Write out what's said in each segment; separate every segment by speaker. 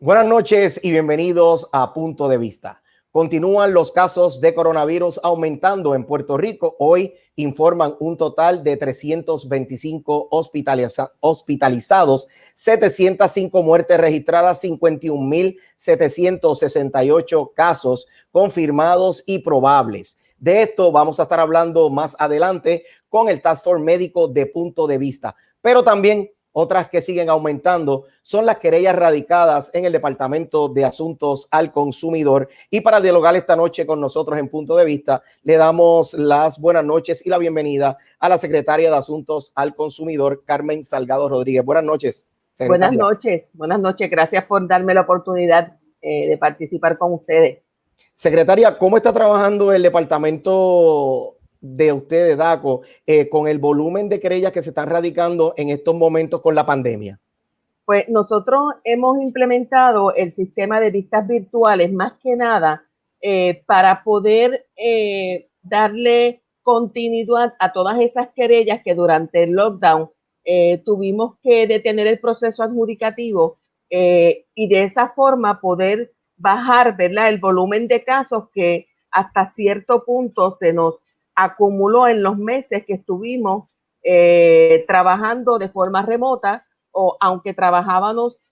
Speaker 1: Buenas noches y bienvenidos a Punto de Vista. Continúan los casos de coronavirus aumentando en Puerto Rico. Hoy informan un total de 325 hospitalizados, 705 muertes registradas, 51,768 casos confirmados y probables. De esto vamos a estar hablando más adelante con el Task Force médico de Punto de Vista, pero también otras que siguen aumentando son las querellas radicadas en el Departamento de Asuntos al Consumidor. Y para dialogar esta noche con nosotros en Punto de Vista, le damos las buenas noches y la bienvenida a la secretaria de Asuntos al Consumidor, Carmen Salgado Rodríguez. Buenas noches, secretaria.
Speaker 2: Buenas noches. Gracias por darme la oportunidad de participar con ustedes.
Speaker 1: Secretaria, ¿cómo está trabajando el departamento de ustedes, DACO, con el volumen de querellas que se están radicando en estos momentos con la pandemia?
Speaker 2: Pues nosotros hemos implementado el sistema de vistas virtuales más que nada para poder darle continuidad a todas esas querellas que durante el lockdown tuvimos que detener el proceso adjudicativo y de esa forma poder bajar, ¿verdad?, el volumen de casos que hasta cierto punto se nos acumuló en los meses que estuvimos trabajando de forma remota, o aunque trabajábamos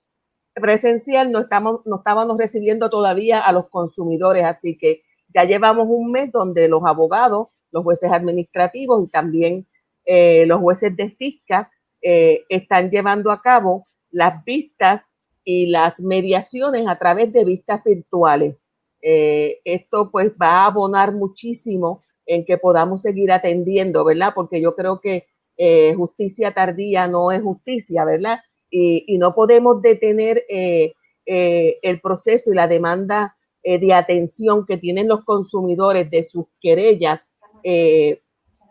Speaker 2: presencial, no estábamos recibiendo todavía a los consumidores. Así que ya llevamos un mes donde los abogados, los jueces administrativos y también los jueces de fisca están llevando a cabo las vistas y las mediaciones a través de vistas virtuales. Esto pues va a abonar muchísimo en que podamos seguir atendiendo, ¿verdad? Porque yo creo que justicia tardía no es justicia, ¿verdad? Y no podemos detener el proceso y la demanda de atención que tienen los consumidores de sus querellas,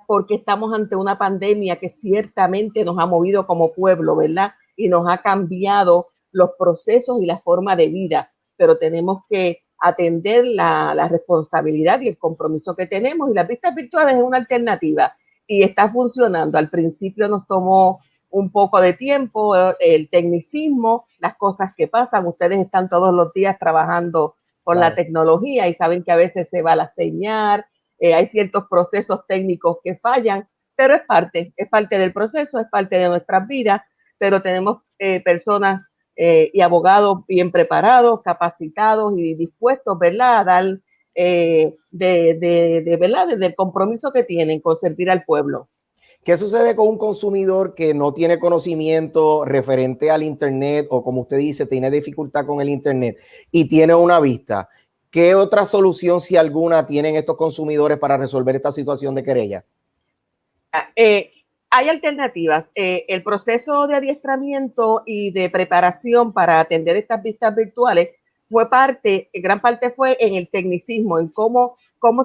Speaker 2: porque estamos ante una pandemia que ciertamente nos ha movido como pueblo, ¿verdad? Y nos ha cambiado los procesos y la forma de vida, pero tenemos que atender la responsabilidad y el compromiso que tenemos, y las vistas virtuales es una alternativa y está funcionando. Al principio nos tomó un poco de tiempo, el tecnicismo, las cosas que pasan. Ustedes están todos los días trabajando con la tecnología y saben que a veces se va la señal, hay ciertos procesos técnicos que fallan, pero es parte del proceso, es parte de nuestras vidas, pero tenemos personas y abogados bien preparados, capacitados y dispuestos, ¿verdad?, a dar ¿verdad?, desde el compromiso que tienen con servir al pueblo.
Speaker 1: ¿Qué sucede con un consumidor que no tiene conocimiento referente al Internet o, como usted dice, tiene dificultad con el Internet y tiene una vista? ¿Qué otra solución, si alguna, tienen estos consumidores para resolver esta situación de querella?
Speaker 2: Hay alternativas. El proceso de adiestramiento y de preparación para atender estas vistas virtuales fue gran parte fue en el tecnicismo, en cómo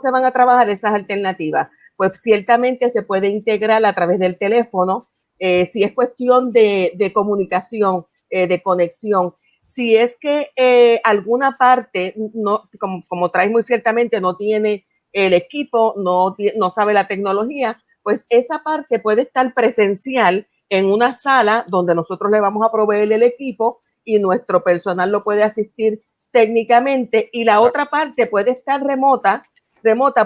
Speaker 2: se van a trabajar esas alternativas. Pues ciertamente se puede integrar a través del teléfono, si es cuestión de comunicación, de conexión. Si es que alguna parte, no, como traes muy ciertamente, no tiene el equipo, no sabe la tecnología, pues esa parte puede estar presencial en una sala donde nosotros le vamos a proveer el equipo y nuestro personal lo puede asistir técnicamente, y la otra parte puede estar remota,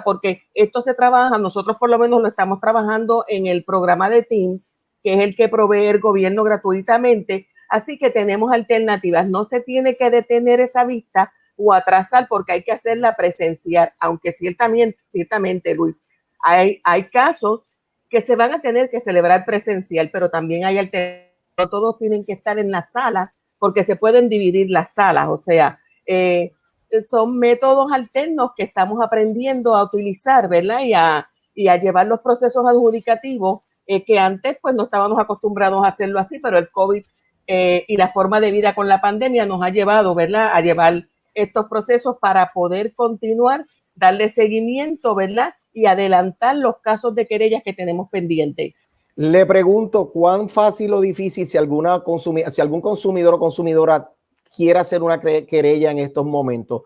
Speaker 2: porque esto se trabaja, nosotros por lo menos lo estamos trabajando en el programa de Teams, que es el que provee el gobierno gratuitamente. Así que tenemos alternativas. No se tiene que detener esa vista o atrasar porque hay que hacerla presencial, aunque ciertamente, Luis, hay casos que se van a tener que celebrar presencial, pero también hay alternativas. No todos tienen que estar en la sala porque se pueden dividir las salas. O sea, son métodos alternos que estamos aprendiendo a utilizar, ¿verdad? Y a llevar los procesos adjudicativos que antes pues no estábamos acostumbrados a hacerlo así, pero el COVID y la forma de vida con la pandemia nos ha llevado, ¿verdad?, a llevar estos procesos para poder continuar, darle seguimiento, ¿verdad?, y adelantar los casos de querellas que tenemos pendientes.
Speaker 1: Le pregunto, ¿cuán fácil o difícil si algún consumidor o consumidora quiere hacer una querella en estos momentos?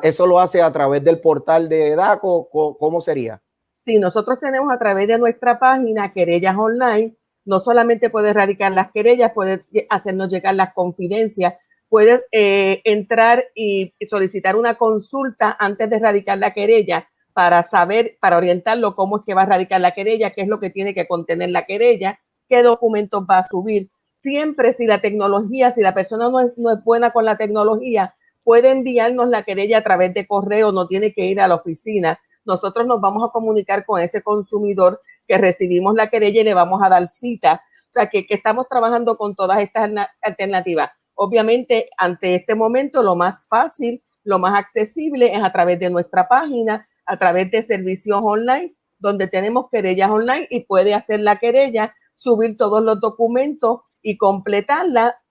Speaker 1: ¿Eso lo hace a través del portal de DACO? ¿Cómo sería?
Speaker 2: Sí, nosotros tenemos a través de nuestra página Querellas Online. No solamente puede radicar las querellas, puede hacernos llegar las confidencias, puede entrar y solicitar una consulta antes de radicar la querella para saber, para orientarlo cómo es que va a radicar la querella, qué es lo que tiene que contener la querella, qué documentos va a subir. Siempre si la tecnología, si la persona no es buena con la tecnología, puede enviarnos la querella a través de correo, no tiene que ir a la oficina. Nosotros nos vamos a comunicar con ese consumidor que recibimos la querella y le vamos a dar cita. O sea, que estamos trabajando con todas estas alternativas. Obviamente, ante este momento, lo más fácil, lo más accesible es a través de nuestra página, a través de servicios online, donde tenemos querellas online y puede hacer la querella, subir todos los documentos y completarla.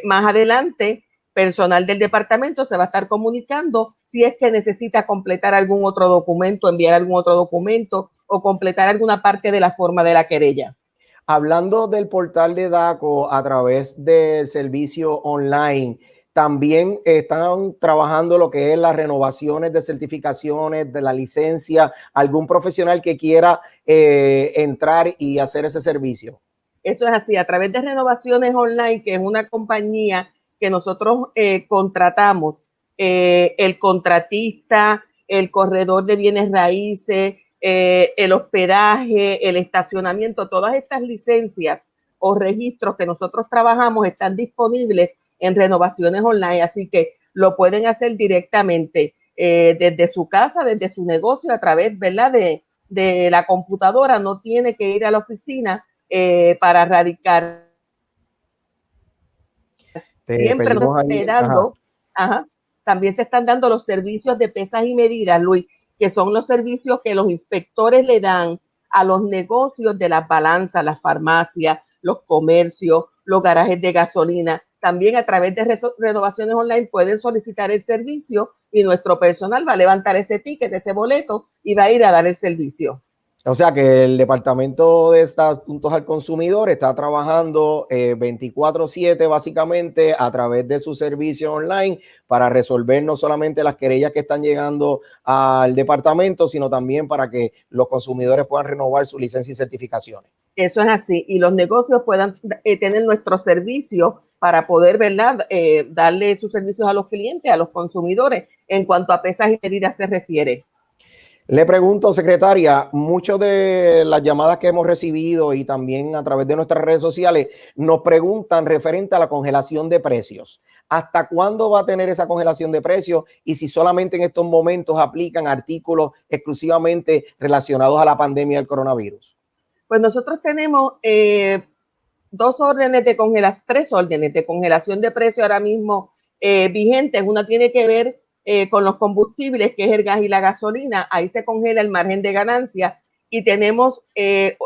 Speaker 2: Más adelante, personal del departamento se va a estar comunicando si es que necesita completar algún otro documento, enviar algún otro documento o completar alguna parte de la forma de la querella.
Speaker 1: Hablando del portal de DACO a través del servicio online, también están trabajando lo que es las renovaciones de certificaciones, de la licencia, algún profesional que quiera entrar y hacer ese servicio.
Speaker 2: Eso es así, a través de Renovaciones Online, que es una compañía que nosotros contratamos, el contratista, el corredor de bienes raíces, el hospedaje, el estacionamiento, todas estas licencias o registros que nosotros trabajamos están disponibles en Renovaciones Online, así que lo pueden hacer directamente desde su casa, desde su negocio, a través, ¿verdad?, de la computadora. No tiene que ir a la oficina para radicar. Siempre nos dando, también se están dando los servicios de pesas y medidas, Luis, que son los servicios que los inspectores le dan a los negocios de las balanzas, las farmacias, los comercios, los garajes de gasolina. También a través de Renovaciones Online pueden solicitar el servicio y nuestro personal va a levantar ese ticket, ese boleto y va a ir a dar el servicio.
Speaker 1: O sea que el Departamento de Asuntos al Consumidor está trabajando 24/7 básicamente a través de su servicio online para resolver no solamente las querellas que están llegando al departamento, sino también para que los consumidores puedan renovar su licencia y certificaciones.
Speaker 2: Eso es así. Y los negocios puedan tener nuestro servicio para poder, ¿verdad?, darle sus servicios a los clientes, a los consumidores, en cuanto a pesas y medidas se refiere.
Speaker 1: Le pregunto, secretaria, muchas de las llamadas que hemos recibido y también a través de nuestras redes sociales nos preguntan referente a la congelación de precios. ¿Hasta cuándo va a tener esa congelación de precios? Y si solamente en estos momentos aplican artículos exclusivamente relacionados a la pandemia del coronavirus.
Speaker 2: Pues nosotros tenemos tres órdenes de congelación de precios ahora mismo vigentes. Una tiene que ver con los combustibles, que es el gas y la gasolina. Ahí se congela el margen de ganancia. Y tenemos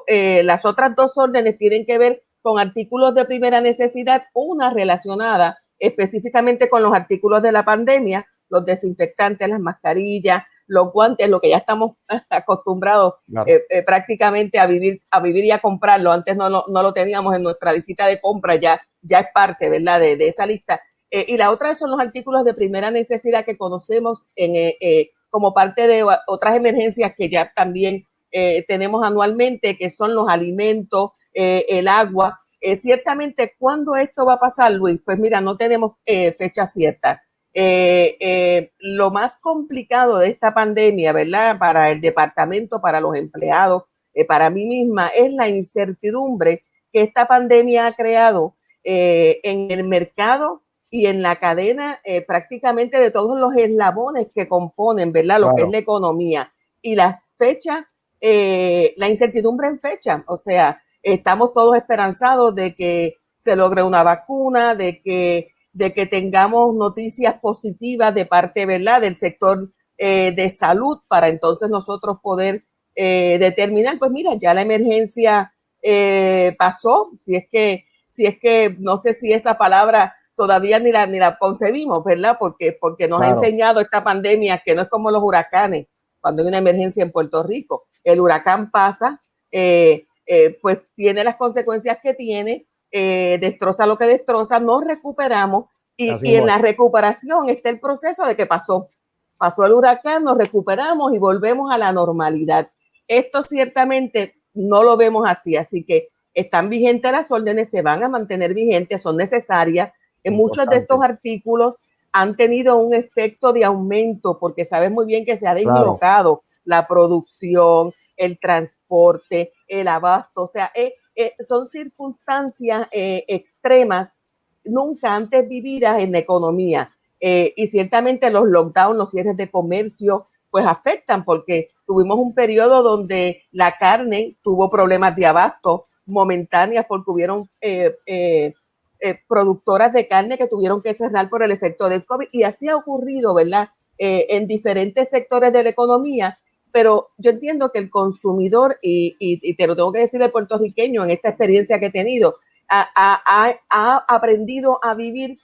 Speaker 2: las otras dos órdenes tienen que ver con artículos de primera necesidad, una relacionada específicamente con los artículos de la pandemia, los desinfectantes, las mascarillas, los guantes, lo que ya estamos acostumbrados prácticamente a vivir y a comprarlo. Antes no lo teníamos en nuestra lista de compra, ya es parte, ¿verdad?, de esa lista. Y la otra son los artículos de primera necesidad que conocemos como parte de otras emergencias que ya también tenemos anualmente, que son los alimentos, el agua. Ciertamente, ¿cuándo esto va a pasar, Luis? Pues mira, no tenemos fecha cierta. Lo más complicado de esta pandemia, ¿verdad?, para el departamento, para los empleados, para mí misma, es la incertidumbre que esta pandemia ha creado en el mercado y en la cadena prácticamente de todos los eslabones que componen, ¿verdad?, lo que es la economía. Y las fechas, la incertidumbre en fecha, o sea, estamos todos esperanzados de que se logre una vacuna, de que tengamos noticias positivas de parte, ¿verdad?, del sector de salud, para entonces nosotros poder determinar, pues mira, ya la emergencia pasó, si es que no sé si esa palabra todavía ni la concebimos, ¿verdad?, porque nos ha enseñado esta pandemia que no es como los huracanes, cuando hay una emergencia en Puerto Rico. El huracán pasa, pues tiene las consecuencias que tiene, destroza lo que destroza, nos recuperamos y en la recuperación está el proceso de que pasó el huracán, nos recuperamos y volvemos a la normalidad. Esto ciertamente no lo vemos así que están vigentes las órdenes, se van a mantener vigentes, son necesarias. En muchos de estos artículos han tenido un efecto de aumento porque sabes muy bien que se ha dislocado la producción, el transporte, el abasto, o sea, son circunstancias extremas nunca antes vividas en la economía. Y ciertamente los lockdowns, los cierres de comercio, pues afectan porque tuvimos un periodo donde la carne tuvo problemas de abasto momentáneas porque hubieron productoras de carne que tuvieron que cerrar por el efecto del COVID y así ha ocurrido, ¿verdad? En diferentes sectores de la economía, pero yo entiendo que el consumidor, y te lo tengo que decir el puertorriqueño en esta experiencia que he tenido, ha aprendido a vivir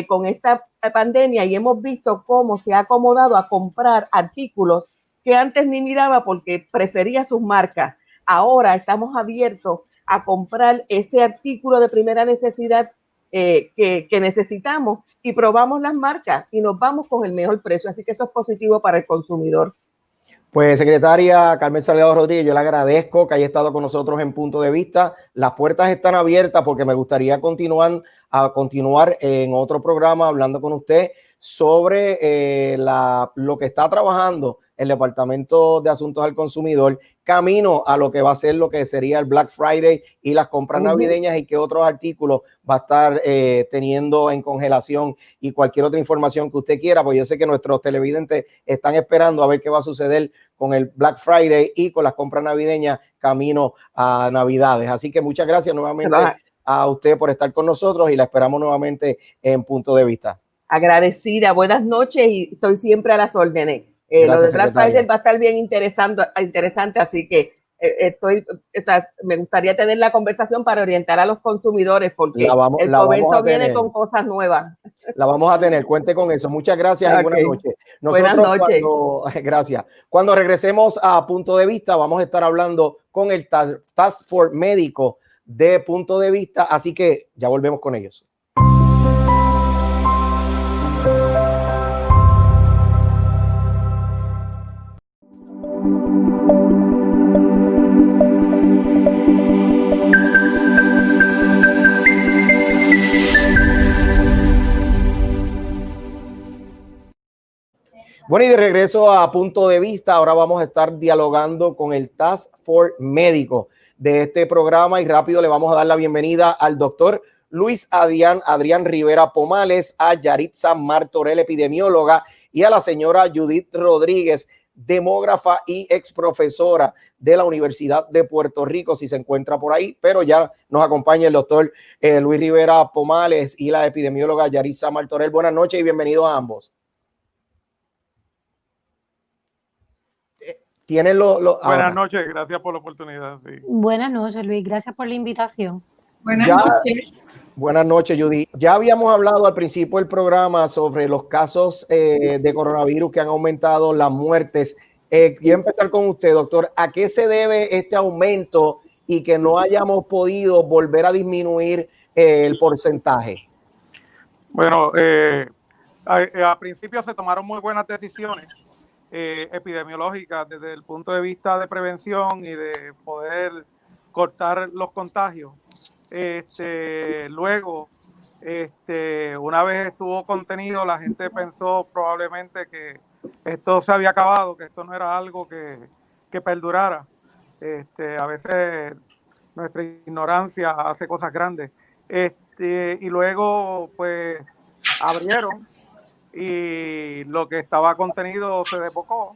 Speaker 2: con esta pandemia y hemos visto cómo se ha acomodado a comprar artículos que antes ni miraba porque prefería sus marcas. Ahora estamos abiertos a comprar ese artículo de primera necesidad que necesitamos y probamos las marcas y nos vamos con el mejor precio. Así que eso es positivo para el consumidor.
Speaker 1: Pues, secretaria Carmen Salgado Rodríguez, yo le agradezco que haya estado con nosotros en Punto de Vista. Las puertas están abiertas porque me gustaría continuar en otro programa hablando con usted sobre lo que está trabajando el Departamento de Asuntos al Consumidor camino a lo que va a ser lo que sería el Black Friday y las compras navideñas y qué otros artículos va a estar teniendo en congelación y cualquier otra información que usted quiera, pues yo sé que nuestros televidentes están esperando a ver qué va a suceder con el Black Friday y con las compras navideñas camino a Navidades. Así que muchas gracias nuevamente a usted por estar con nosotros y la esperamos nuevamente en Punto de Vista.
Speaker 2: Agradecida, buenas noches y estoy siempre a las órdenes. Lo de Black Friday va a estar bien interesante, así que me gustaría tener la conversación para orientar a los consumidores porque el comercio viene con cosas nuevas.
Speaker 1: La vamos a tener, cuente con eso. Muchas gracias y buenas noches.
Speaker 2: Buenas noches.
Speaker 1: Gracias. Cuando regresemos a Punto de Vista, vamos a estar hablando con el Task Force médico de Punto de Vista, así que ya volvemos con ellos. Bueno, y de regreso a Punto de Vista, ahora vamos a estar dialogando con el Task Force médico de este programa y rápido le vamos a dar la bienvenida al doctor Luis Adrián Rivera Pomales, a Yaritza Martorell, epidemióloga, y a la señora Judith Rodríguez, demógrafa y ex profesora de la Universidad de Puerto Rico, si se encuentra por ahí, pero ya nos acompaña el doctor Luis Rivera Pomales y la epidemióloga Yaritza Martorell. Buenas noches y bienvenidos a ambos.
Speaker 3: Buenas noches, gracias por la oportunidad. Sí.
Speaker 4: Buenas noches, Luis, gracias por la invitación.
Speaker 1: Buenas noches. Buenas noches, Judy. Ya habíamos hablado al principio del programa sobre los casos de coronavirus que han aumentado las muertes. Quiero empezar con usted, doctor. ¿A qué se debe este aumento y que no hayamos podido volver a disminuir el porcentaje?
Speaker 3: Bueno, a principio se tomaron muy buenas decisiones epidemiológicas desde el punto de vista de prevención y de poder cortar los contagios. Luego, una vez estuvo contenido, la gente pensó probablemente que esto se había acabado, que esto no era algo que perdurara. A veces nuestra ignorancia hace cosas grandes. Y luego, pues, abrieron y lo que estaba contenido se desbocó.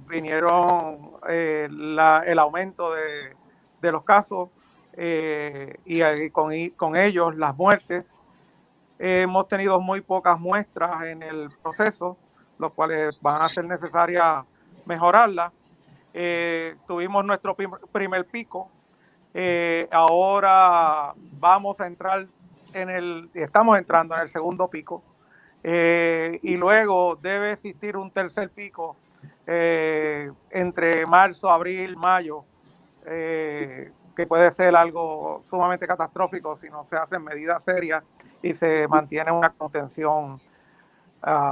Speaker 3: Vinieron el aumento de los casos y con ellos las muertes. Hemos tenido muy pocas muestras en el proceso, los cuales van a ser necesarias mejorarlas. Tuvimos nuestro primer pico. Ahora vamos a entrar estamos entrando en el segundo pico. Y luego debe existir un tercer pico entre marzo, abril, mayo, que puede ser algo sumamente catastrófico si no se hacen medidas serias y se mantiene una contención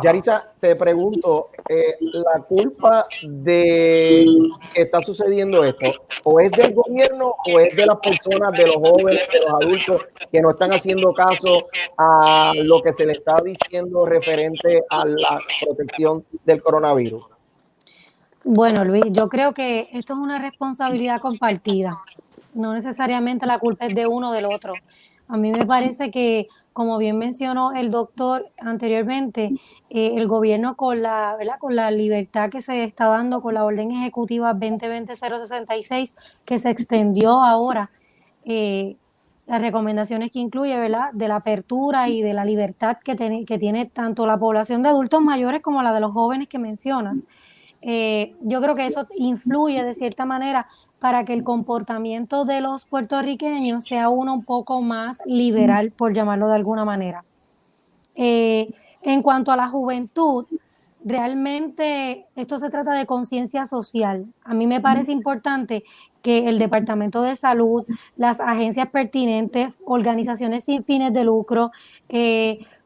Speaker 1: Yarisa, te pregunto, ¿la culpa de que está sucediendo esto o es del gobierno o es de las personas, de los jóvenes, de los adultos que no están haciendo caso a lo que se le está diciendo referente a la protección del coronavirus?
Speaker 4: Bueno, Luis, yo creo que esto es una responsabilidad compartida. No necesariamente la culpa es de uno o del otro. A mí me parece que, como bien mencionó el doctor anteriormente, el gobierno ¿verdad? Con la libertad que se está dando con la orden ejecutiva 2020-066, que se extendió ahora, las recomendaciones que incluye, ¿verdad? De la apertura y de la libertad que tiene tanto la población de adultos mayores como la de los jóvenes que mencionas. Yo creo que eso influye de cierta manera para que el comportamiento de los puertorriqueños sea uno un poco más liberal, por llamarlo de alguna manera. En cuanto a la juventud, realmente esto se trata de conciencia social. A mí me parece importante que el Departamento de Salud, las agencias pertinentes, organizaciones sin fines de lucro,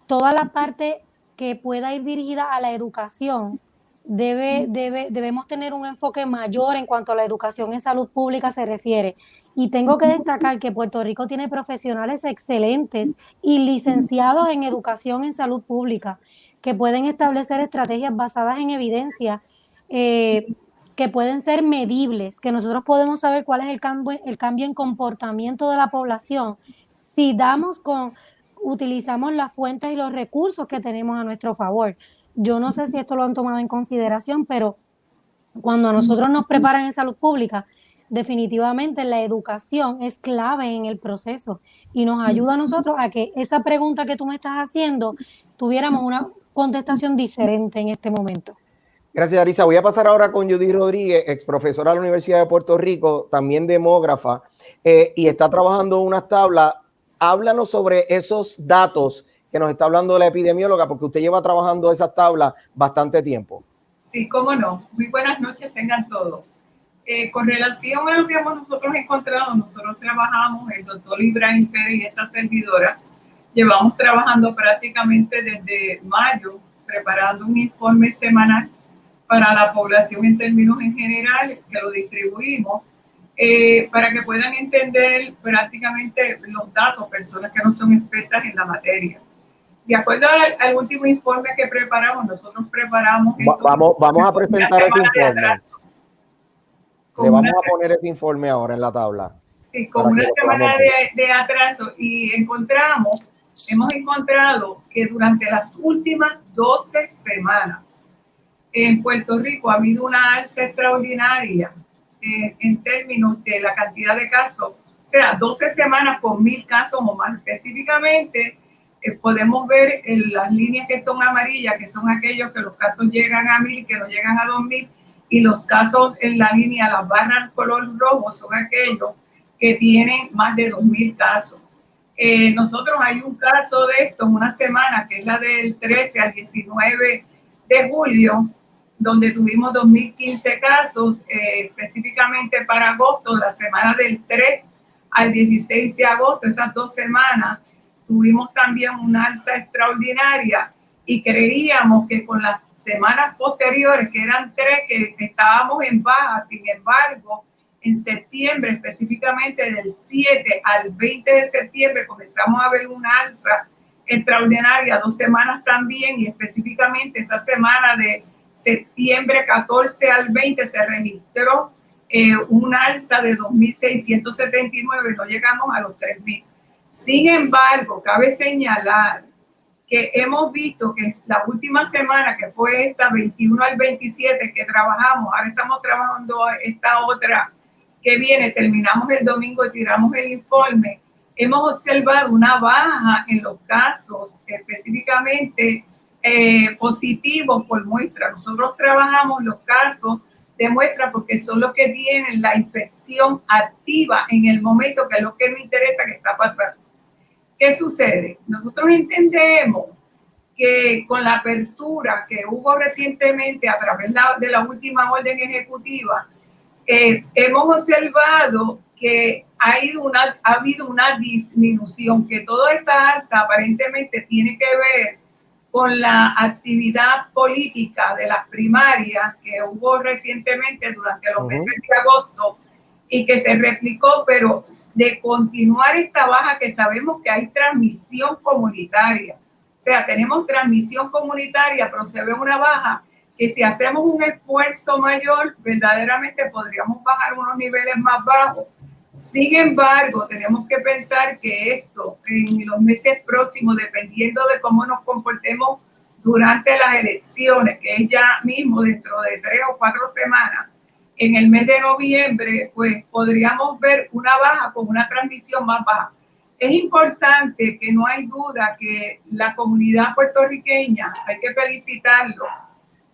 Speaker 4: toda la parte que pueda ir dirigida a la educación, debemos tener un enfoque mayor en cuanto a la educación en salud pública se refiere. Y tengo que destacar que Puerto Rico tiene profesionales excelentes y licenciados en educación en salud pública que pueden establecer estrategias basadas en evidencia, que pueden ser medibles, que nosotros podemos saber cuál es el cambio en comportamiento de la población si utilizamos las fuentes y los recursos que tenemos a nuestro favor. Yo no sé si esto lo han tomado en consideración, pero cuando a nosotros nos preparan en salud pública, definitivamente la educación es clave en el proceso y nos ayuda a nosotros a que esa pregunta que tú me estás haciendo tuviéramos una contestación diferente en este momento.
Speaker 1: Gracias, Yarisa. Voy a pasar ahora con Judith Rodríguez, ex profesora de la Universidad de Puerto Rico, también demógrafa, y está trabajando unas tablas. Háblanos sobre esos datos que nos está hablando la epidemióloga, porque usted lleva trabajando esas tablas bastante tiempo.
Speaker 5: Sí, cómo no. Muy buenas noches, tengan todos. Con relación a lo que nosotros encontrado, nosotros trabajamos, el doctor Ibrahim Pérez y esta servidora, llevamos trabajando prácticamente desde mayo, preparando un informe semanal para la población en términos en general, que lo distribuimos, para que puedan entender prácticamente los datos, personas que no son expertas en la materia. De acuerdo al último informe que preparamos, nosotros preparamos...
Speaker 1: Vamos a presentar ese informe. Le vamos a poner ese informe ahora en la tabla.
Speaker 5: Sí, con una semana de atraso y hemos encontrado que durante las últimas 12 semanas en Puerto Rico ha habido una alza extraordinaria en términos de la cantidad de casos. O sea, 12 semanas con 1,000 casos o más. Específicamente, podemos ver en las líneas que son amarillas, que son aquellos que los casos llegan a 1,000, que no llegan a 2,000, y los casos en la línea, las barras color rojo, son aquellos que tienen más de 2,000 casos. Nosotros hay un caso de esto en una semana, que es la del 13 al 19 de julio, donde tuvimos 2,015 casos, específicamente para agosto, la semana del 3 al 16 de agosto, esas 2 semanas, tuvimos también una alza extraordinaria y creíamos que con las semanas posteriores, que eran 3, que estábamos en baja. Sin embargo, en septiembre, específicamente del 7 al 20 de septiembre, comenzamos a ver una alza extraordinaria, 2 semanas también, y específicamente esa semana de septiembre 14 al 20 se registró una alza de 2,679, no llegamos a los 3,000. Sin embargo, cabe señalar que hemos visto que la última semana, que fue esta 21 al 27 que trabajamos, ahora estamos trabajando esta otra que viene, terminamos el domingo y tiramos el informe, hemos observado una baja en los casos específicamente positivos por muestra. Nosotros trabajamos los casos de muestra porque son los que tienen la infección activa en el momento, que es lo que nos interesa que está pasando. ¿Qué sucede? Nosotros entendemos que con la apertura que hubo recientemente a través de la última orden ejecutiva, hemos observado que ha habido una disminución, que toda esta alza aparentemente tiene que ver con la actividad política de las primarias que hubo recientemente durante los meses de agosto y que se replicó, pero de continuar esta baja que sabemos que hay transmisión comunitaria. O sea, tenemos transmisión comunitaria, pero se ve una baja que si hacemos un esfuerzo mayor, verdaderamente podríamos bajar unos niveles más bajos. Sin embargo, tenemos que pensar que esto en los meses próximos, dependiendo de cómo nos comportemos durante las elecciones, que es ya mismo dentro de 3 o 4 semanas, en el mes de noviembre, pues podríamos ver una baja con una transmisión más baja. Es importante que no hay duda que la comunidad puertorriqueña, hay que felicitarlo,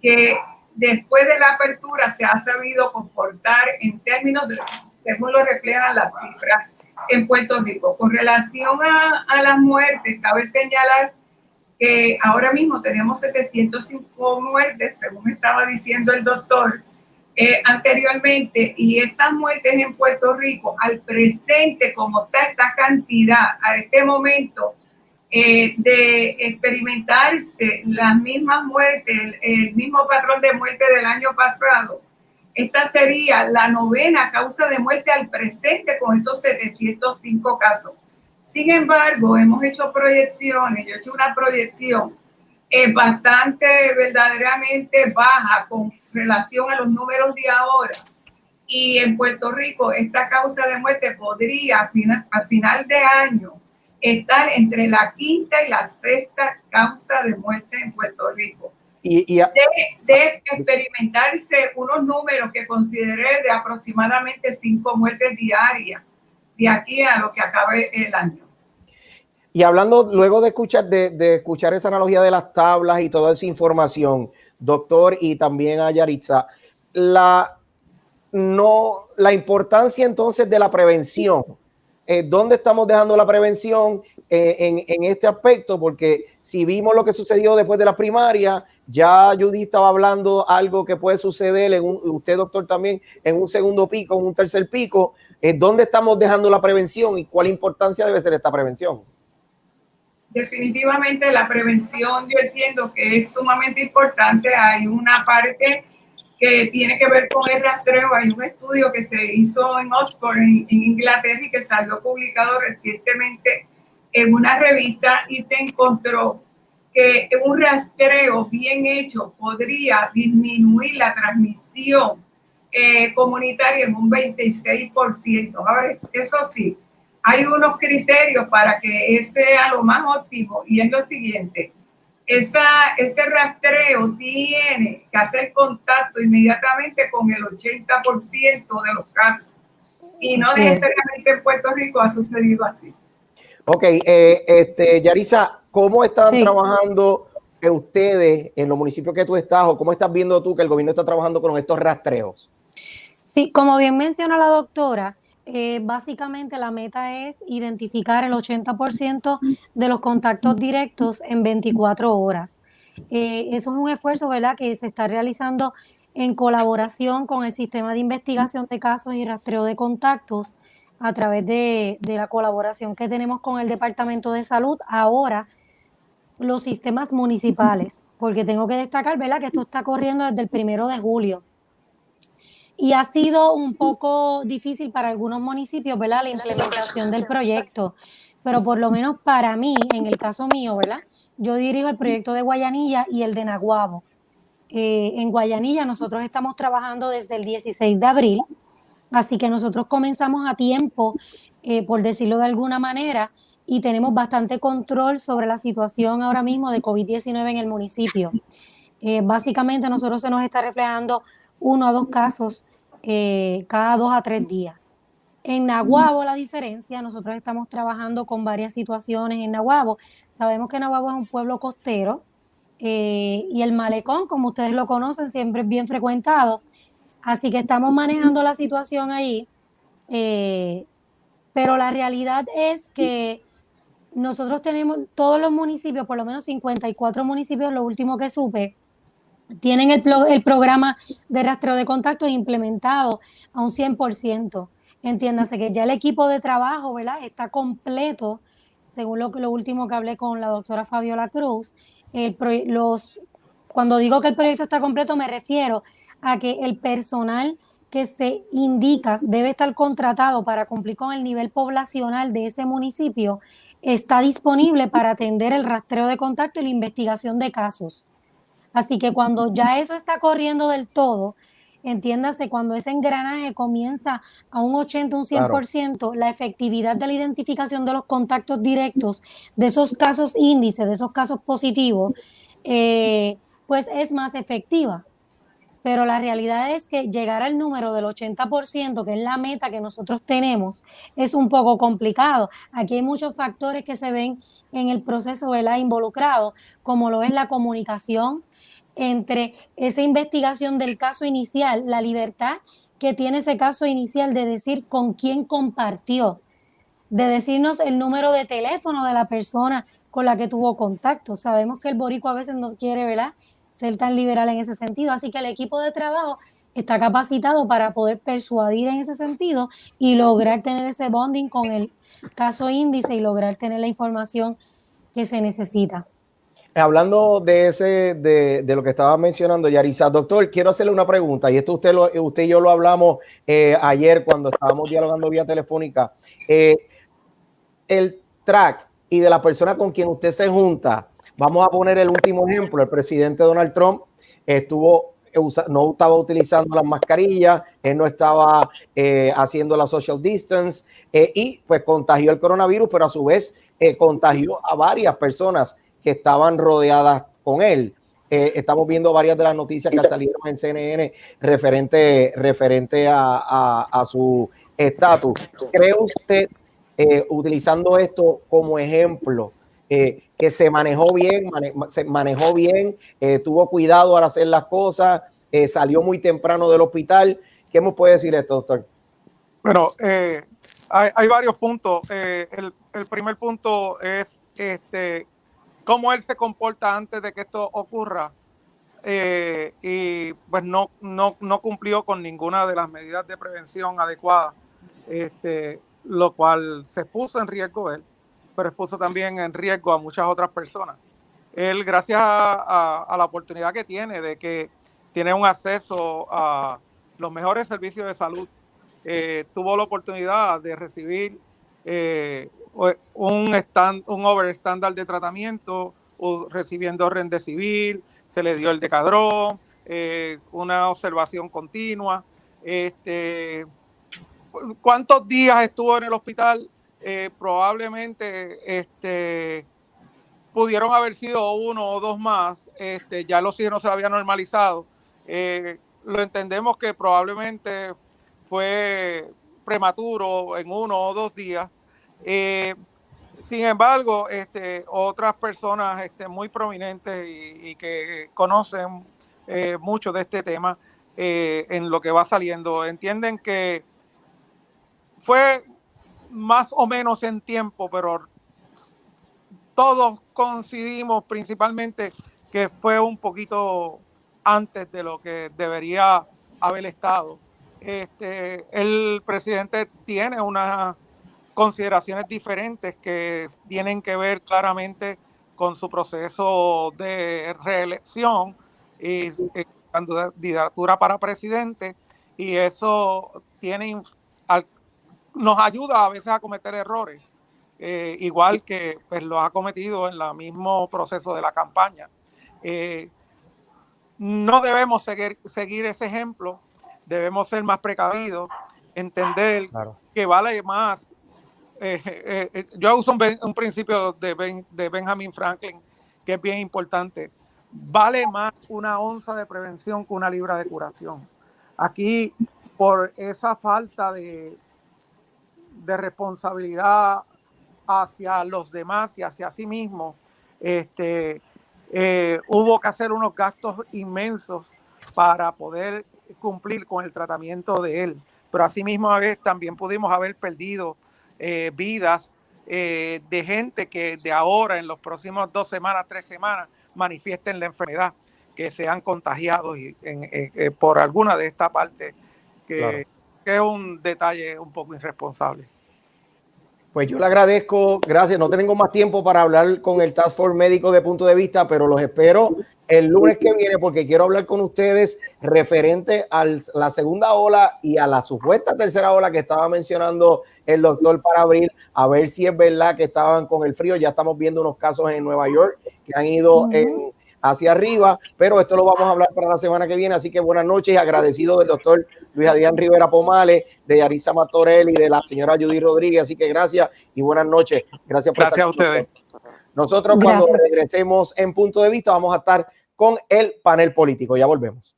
Speaker 5: que después de la apertura se ha sabido comportar en términos de, según lo reflejan las cifras en Puerto Rico. Con relación a las muertes, cabe señalar que ahora mismo tenemos 705 muertes, según estaba diciendo el doctor anteriormente, y estas muertes en Puerto Rico, al presente, como está esta cantidad, a este momento, de experimentarse las mismas muertes, el mismo patrón de muerte del año pasado, esta sería la 9ª causa de muerte al presente con esos 705 casos. Sin embargo, hemos hecho proyecciones, yo he hecho una proyección bastante verdaderamente baja con relación a los números de ahora. Y en Puerto Rico, esta causa de muerte podría a final de año estar entre la 5ª y la 6ª causa de muerte en Puerto Rico. De experimentarse unos números que consideré de aproximadamente 5 muertes diarias de aquí a lo que acabe el año.
Speaker 1: Y hablando, luego de escuchar esa analogía de las tablas y toda esa información, doctor, y también a Yaritza, la importancia entonces de la prevención. ¿Dónde estamos dejando la prevención en este aspecto? Porque si vimos lo que sucedió después de la primaria, ya Judy estaba hablando algo que puede suceder, usted doctor también, en un segundo pico, en un tercer pico. ¿Dónde estamos dejando la prevención y cuál importancia debe ser esta prevención?
Speaker 5: Definitivamente la prevención yo entiendo que es sumamente importante. Hay una parte que tiene que ver con el rastreo. Hay un estudio que se hizo en Oxford, en Inglaterra, y que salió publicado recientemente en una revista, y se encontró que un rastreo bien hecho podría disminuir la transmisión comunitaria en un 26%. Ahora, eso sí, hay unos criterios para que sea lo más óptimo, y es lo siguiente: ese rastreo tiene que hacer contacto inmediatamente con el 80% de los casos, y no necesariamente en Puerto Rico ha sucedido así.
Speaker 1: Ok, Yaritza, ¿cómo están trabajando ustedes en los municipios que tú estás, o cómo estás viendo tú que el gobierno está trabajando con estos rastreos?
Speaker 4: Sí, como bien menciona la doctora, básicamente la meta es identificar el 80% de los contactos directos en 24 horas. Eso es un esfuerzo, ¿verdad?, que se está realizando en colaboración con el sistema de investigación de casos y rastreo de contactos a través de la colaboración que tenemos con el Departamento de Salud. Ahora, los sistemas municipales, porque tengo que destacar, ¿verdad?, que esto está corriendo desde el 1 de julio. Y ha sido un poco difícil para algunos municipios, ¿verdad?, la implementación del proyecto. Pero por lo menos para mí, en el caso mío, ¿verdad?, yo dirijo el proyecto de Guayanilla y el de Naguabo. En Guayanilla nosotros estamos trabajando desde el 16 de abril, así que nosotros comenzamos a tiempo, por decirlo de alguna manera, y tenemos bastante control sobre la situación ahora mismo de COVID-19 en el municipio. Básicamente nosotros se nos está reflejando 1 a 2 casos cada 2 a 3 días. En Naguabo la diferencia, nosotros estamos trabajando con varias situaciones en Naguabo. Sabemos que Naguabo es un pueblo costero y el malecón, como ustedes lo conocen, siempre es bien frecuentado. Así que estamos manejando la situación ahí, pero la realidad es que nosotros tenemos todos los municipios, por lo menos 54 municipios, lo último que supe, tienen el programa de rastreo de contactos implementado a un 100%. Entiéndase que ya el equipo de trabajo, ¿verdad?, está completo, según lo último que hablé con la doctora Fabiola Cruz, cuando digo que el proyecto está completo, me refiero a que el personal que se indica debe estar contratado para cumplir con el nivel poblacional de ese municipio está disponible para atender el rastreo de contacto y la investigación de casos. Así que cuando ya eso está corriendo del todo, entiéndase, cuando ese engranaje comienza a un 80, un 100%, la efectividad de la identificación de los contactos directos, de esos casos índices, de esos casos positivos, pues es más efectiva. Pero la realidad es que llegar al número del 80%, que es la meta que nosotros tenemos, es un poco complicado. Aquí hay muchos factores que se ven en el proceso, ¿verdad?, involucrado, como lo es la comunicación entre esa investigación del caso inicial, la libertad que tiene ese caso inicial de decir con quién compartió, de decirnos el número de teléfono de la persona con la que tuvo contacto. Sabemos que el boricua a veces no quiere, ¿verdad?, ser tan liberal en ese sentido, así que el equipo de trabajo está capacitado para poder persuadir en ese sentido y lograr tener ese bonding con el caso índice y lograr tener la información que se necesita.
Speaker 1: Hablando de lo que estaba mencionando, Yarisa, doctor, quiero hacerle una pregunta, y esto usted y yo lo hablamos ayer cuando estábamos dialogando vía telefónica. El track y de la persona con quien usted se junta, vamos a poner el último ejemplo, el presidente Donald Trump no estaba utilizando las mascarillas, él no estaba haciendo la social distance y pues contagió el coronavirus, pero a su vez contagió a varias personas que estaban rodeadas con él. Estamos viendo varias de las noticias que salieron en CNN referente a su estatus. ¿Cree usted, utilizando esto como ejemplo, que se manejó bien, tuvo cuidado al hacer las cosas, salió muy temprano del hospital? ¿Qué me puede decir esto, doctor?
Speaker 3: Bueno, hay varios puntos. El primer punto es cómo él se comporta antes de que esto ocurra. Y pues no cumplió con ninguna de las medidas de prevención adecuadas, lo cual se puso en riesgo él, pero expuso también en riesgo a muchas otras personas. Él, gracias a la oportunidad que tiene de que tiene un acceso a los mejores servicios de salud, tuvo la oportunidad de recibir un over estándar de tratamiento, recibiendo Remdesivir, se le dio el Decadron, una observación continua. ¿Cuántos días estuvo en el hospital? Probablemente pudieron haber sido 1 o 2 más. Ya el oxígeno se había normalizado. Lo entendemos que probablemente fue prematuro en 1 o 2 días. Sin embargo, otras personas muy prominentes y que conocen mucho de este tema, en lo que va saliendo, entienden que fue más o menos en tiempo, pero todos coincidimos principalmente que fue un poquito antes de lo que debería haber estado. El presidente tiene unas consideraciones diferentes que tienen que ver claramente con su proceso de reelección y candidatura para presidente, y eso nos ayuda a veces a cometer errores, igual que pues lo ha cometido en el mismo proceso de la campaña. No debemos seguir ese ejemplo, debemos ser más precavidos, entender que vale más. Yo uso un principio de Benjamin Franklin que es bien importante. Vale más una onza de prevención que una libra de curación. Aquí, por esa falta de responsabilidad hacia los demás y hacia sí mismo, hubo que hacer unos gastos inmensos para poder cumplir con el tratamiento de él. Pero asimismo a veces también pudimos haber perdido vidas de gente que de ahora en los próximos 2 semanas, 3 semanas manifiesten la enfermedad, que se han contagiado por alguna de esta parte, que es un detalle un poco irresponsable.
Speaker 1: Pues yo le agradezco, gracias. No tengo más tiempo para hablar con el Task Force Médico de Punto de Vista, pero los espero el lunes que viene porque quiero hablar con ustedes referente a la segunda ola y a la supuesta tercera ola que estaba mencionando el doctor para abril, a ver si es verdad que estaban con el frío. Ya estamos viendo unos casos en Nueva York que han ido hacia arriba, pero esto lo vamos a hablar para la semana que viene. Así que buenas noches, agradecido del doctor Luis Adrián Rivera Pomales, de Yarisa Matorel y de la señora Judy Rodríguez. Así que gracias y buenas noches. Gracias por
Speaker 3: Gracias a ustedes.
Speaker 1: Nosotros cuando regresemos en Punto de Vista vamos a estar con el panel político. Ya volvemos.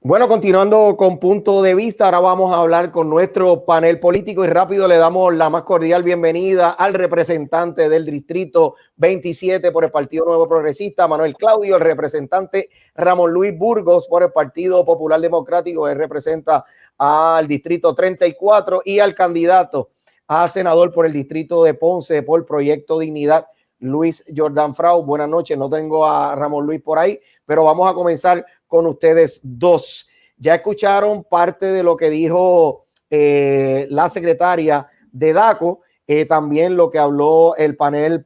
Speaker 1: Bueno, continuando con Punto de Vista, ahora vamos a hablar con nuestro panel político y rápido le damos la más cordial bienvenida al representante del Distrito 27 por el Partido Nuevo Progresista, Manuel Claudio, el representante Ramón Luis Burgos por el Partido Popular Democrático, él representa al Distrito 34 y al candidato a senador por el Distrito de Ponce por Proyecto Dignidad, Luis Jordán Frau. Buenas noches, no tengo a Ramón Luis por ahí, pero vamos a comenzar con ustedes dos. Ya escucharon parte de lo que dijo la secretaria de DACO, también lo que habló el panel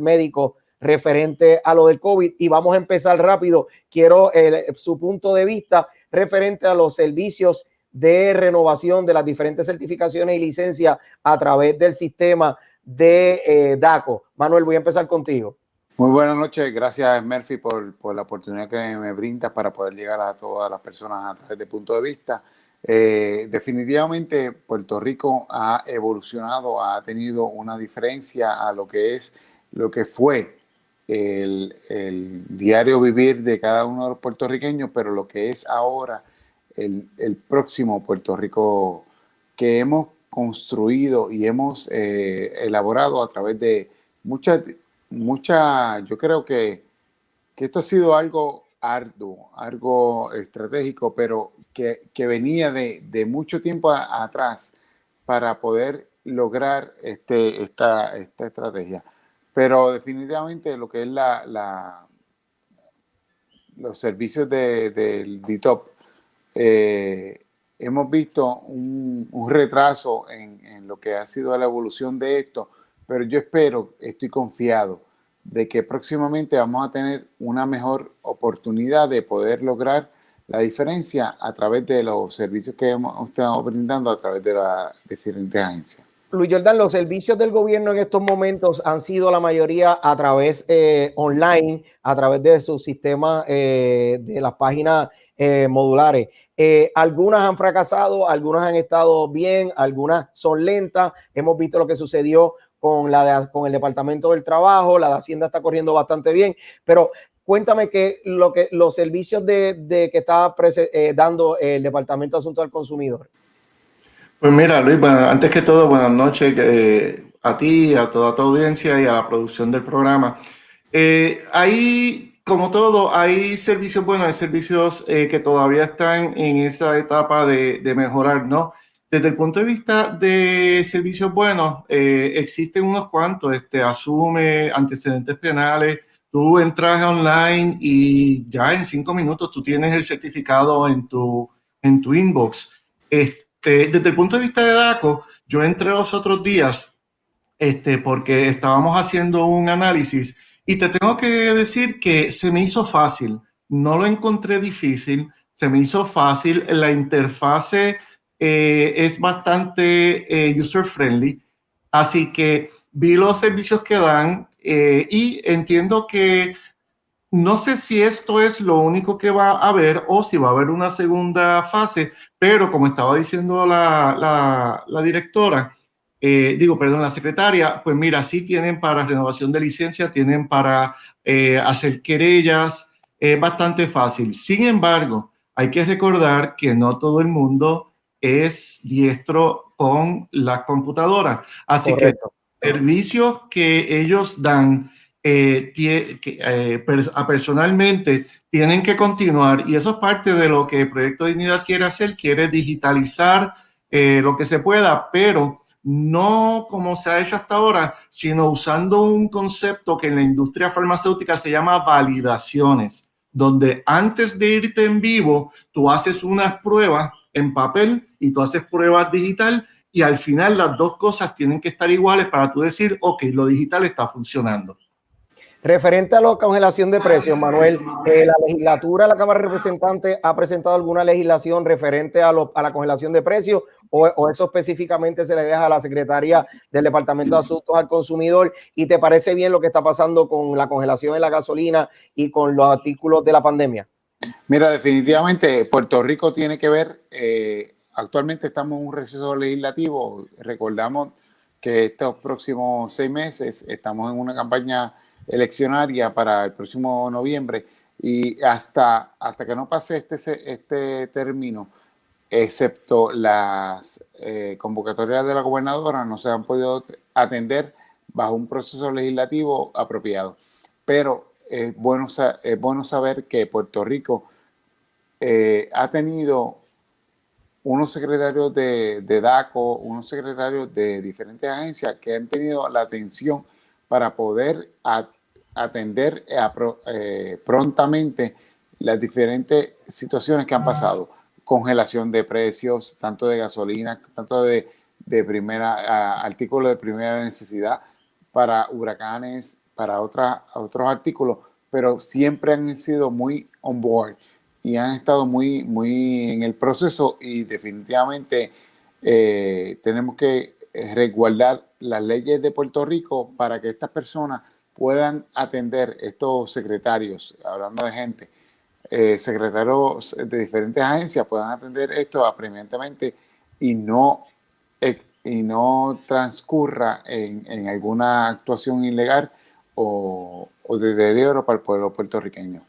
Speaker 1: médico referente a lo del COVID, y vamos a empezar rápido. Quiero su punto de vista referente a los servicios de renovación de las diferentes certificaciones y licencias a través del sistema de DACO. Manuel, voy a empezar contigo.
Speaker 6: Muy buenas noches, gracias Murphy por la oportunidad que me brindas para poder llegar a todas las personas a través de Punto de Vista. Definitivamente Puerto Rico ha evolucionado, ha tenido una diferencia a lo que fue el diario vivir de cada uno de los puertorriqueños, pero lo que es ahora el próximo Puerto Rico que hemos construido y hemos elaborado a través de yo creo que esto ha sido algo arduo, algo estratégico, pero que venía de mucho tiempo atrás para poder lograr esta estrategia. Pero definitivamente lo que es los servicios del DITOP, hemos visto un retraso en lo que ha sido la evolución de esto. Pero yo estoy confiado de que próximamente vamos a tener una mejor oportunidad de poder lograr la diferencia a través de los servicios que hemos estado brindando a través de las diferentes agencias.
Speaker 1: Luis Jordán, los servicios del gobierno en estos momentos han sido la mayoría a través online, a través de su sistema de las páginas modulares. Algunas han fracasado, algunas han estado bien, algunas son lentas. Hemos visto lo que sucedió con el Departamento del Trabajo, la de Hacienda está corriendo bastante bien, pero cuéntame los servicios que está dando el Departamento de Asuntos del Consumidor.
Speaker 7: Pues mira, Luis, bueno, antes que todo, buenas noches a ti, a toda tu audiencia y a la producción del programa. Como todo, hay servicios buenos, hay servicios que todavía están en esa etapa de mejorar, ¿no? Desde el punto de vista de servicios buenos, existen unos cuantos, asume antecedentes penales, tú entras online y ya en 5 minutos tú tienes el certificado en tu inbox. Desde el punto de vista de DACO, yo entré los otros días porque estábamos haciendo un análisis y te tengo que decir que se me hizo fácil, no lo encontré difícil, se me hizo fácil, la interfase es bastante user-friendly, así que vi los servicios que dan y entiendo que no sé si esto es lo único que va a haber o si va a haber una segunda fase, pero como estaba diciendo la directora, la secretaria, pues mira, sí tienen para renovación de licencia, tienen para hacer querellas, es bastante fácil. Sin embargo, hay que recordar que no todo el mundo es diestro con las computadoras. Así Correcto. Que servicios que ellos dan personalmente tienen que continuar, y eso es parte de lo que el Proyecto Dignidad quiere hacer, quiere digitalizar lo que se pueda, pero no como se ha hecho hasta ahora, sino usando un concepto que en la industria farmacéutica se llama validaciones, donde antes de irte en vivo, tú haces unas pruebas en papel y tú haces pruebas digital, y al final las dos cosas tienen que estar iguales para tú decir, ok, lo digital está funcionando.
Speaker 1: Referente a la congelación de precios, Manuel, la legislatura, la Cámara de Representantes ha presentado alguna legislación referente a la congelación de precios, o eso específicamente se le deja a la Secretaría del Departamento de Asuntos al Consumidor. ¿Y te parece bien lo que está pasando con la congelación en la gasolina y con los artículos de la pandemia?
Speaker 6: Mira, definitivamente Puerto Rico tiene que ver, actualmente estamos en un receso legislativo, recordamos que estos próximos 6 meses estamos en una campaña eleccionaria para el próximo noviembre, y hasta que no pase este término, excepto las convocatorias de la gobernadora, no se han podido atender bajo un proceso legislativo apropiado. Pero es bueno saber que Puerto Rico ha tenido unos secretarios de DACO, unos secretarios de diferentes agencias que han tenido la atención para poder atender prontamente las diferentes situaciones que han pasado. Congelación de precios, tanto de gasolina, tanto de artículos de primera necesidad, para huracanes, para otros artículos, pero siempre han sido muy on board y han estado muy en el proceso, y definitivamente tenemos que resguardar las leyes de Puerto Rico para que estas personas puedan atender, estos secretarios, hablando de gente, secretarios de diferentes agencias, puedan atender esto apremiantemente y no transcurra en alguna actuación ilegal o de deterioro para el pueblo puertorriqueño.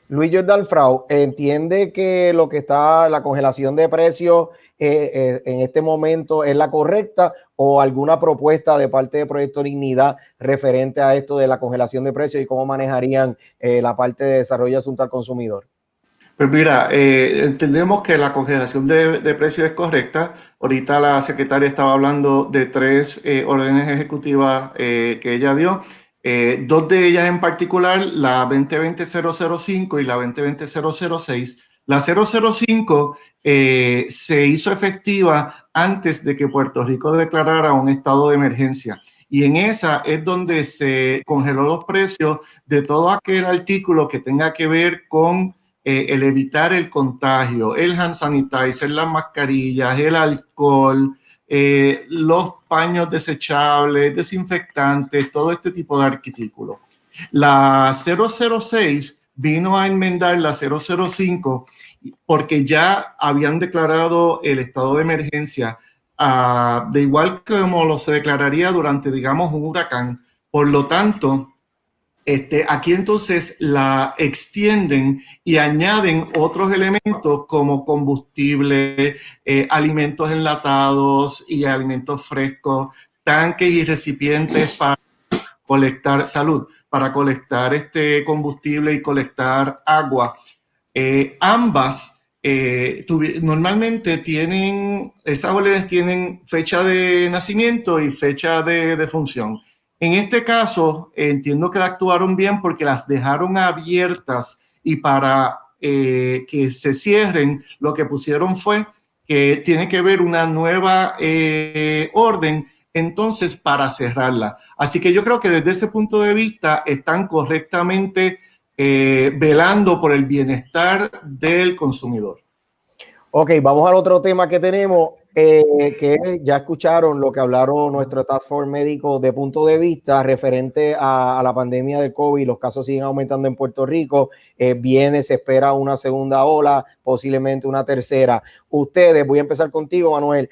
Speaker 1: Luis Jordan Frau, ¿entiende que lo que está, la congelación de precios en este momento es la correcta, o alguna propuesta de parte de Proyecto Dignidad referente a esto de la congelación de precios y cómo manejarían la parte de desarrollo de asuntos al consumidor?
Speaker 7: Pues mira, entendemos que la congelación de precios es correcta. Ahorita la secretaria estaba hablando de 3 órdenes ejecutivas que ella dio. 2 de ellas en particular, la 2020-005 y la 2020-006. La 005 se hizo efectiva antes de que Puerto Rico declarara un estado de emergencia. Y en esa es donde se congeló los precios de todo aquel artículo que tenga que ver con el evitar el contagio, el hand sanitizer, las mascarillas, el alcohol, los paños desechables, desinfectantes, todo este tipo de artículos. La 006 vino a enmendar la 005 porque ya habían declarado el estado de emergencia, de igual como lo se declararía durante, digamos, un huracán. Por lo tanto, aquí entonces la extienden y añaden otros elementos como combustible, alimentos enlatados y alimentos frescos, tanques y recipientes para colectar para colectar combustible y colectar agua. Ambas normalmente esas órdenes tienen fecha de nacimiento y fecha de defunción. En este caso, entiendo que actuaron bien porque las dejaron abiertas, y para que se cierren, lo que pusieron fue que tiene que haber una nueva orden entonces para cerrarla. Así que yo creo que desde ese punto de vista están correctamente velando por el bienestar del consumidor.
Speaker 1: Ok, vamos al otro tema que tenemos, que ya escucharon lo que hablaron nuestro Task Force médico de punto de vista referente a la pandemia del COVID. Los casos siguen aumentando en Puerto Rico, se espera una segunda ola, posiblemente una tercera. Ustedes, voy a empezar contigo, Manuel,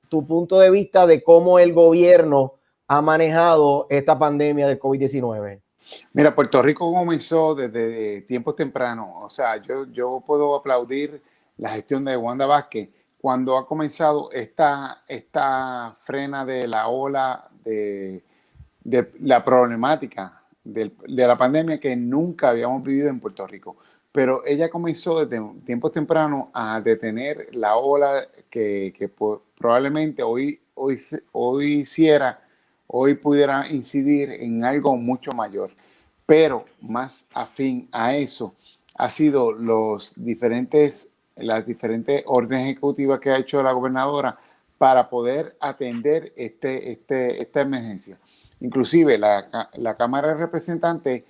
Speaker 1: tu punto de vista de cómo el gobierno ha manejado esta pandemia del COVID-19.
Speaker 6: Mira, Puerto Rico comenzó desde tiempos tempranos. O sea, yo puedo aplaudir la gestión de Wanda Vázquez cuando ha comenzado esta frena de la ola de de la problemática de la pandemia que nunca habíamos vivido en Puerto Rico. Pero ella comenzó desde tiempos tempranos a detener la ola que probablemente hoy pudiera incidir en algo mucho mayor. Pero más afín a eso ha sido las diferentes órdenes ejecutivas que ha hecho la gobernadora para poder atender esta emergencia. Inclusive la Cámara de Representantes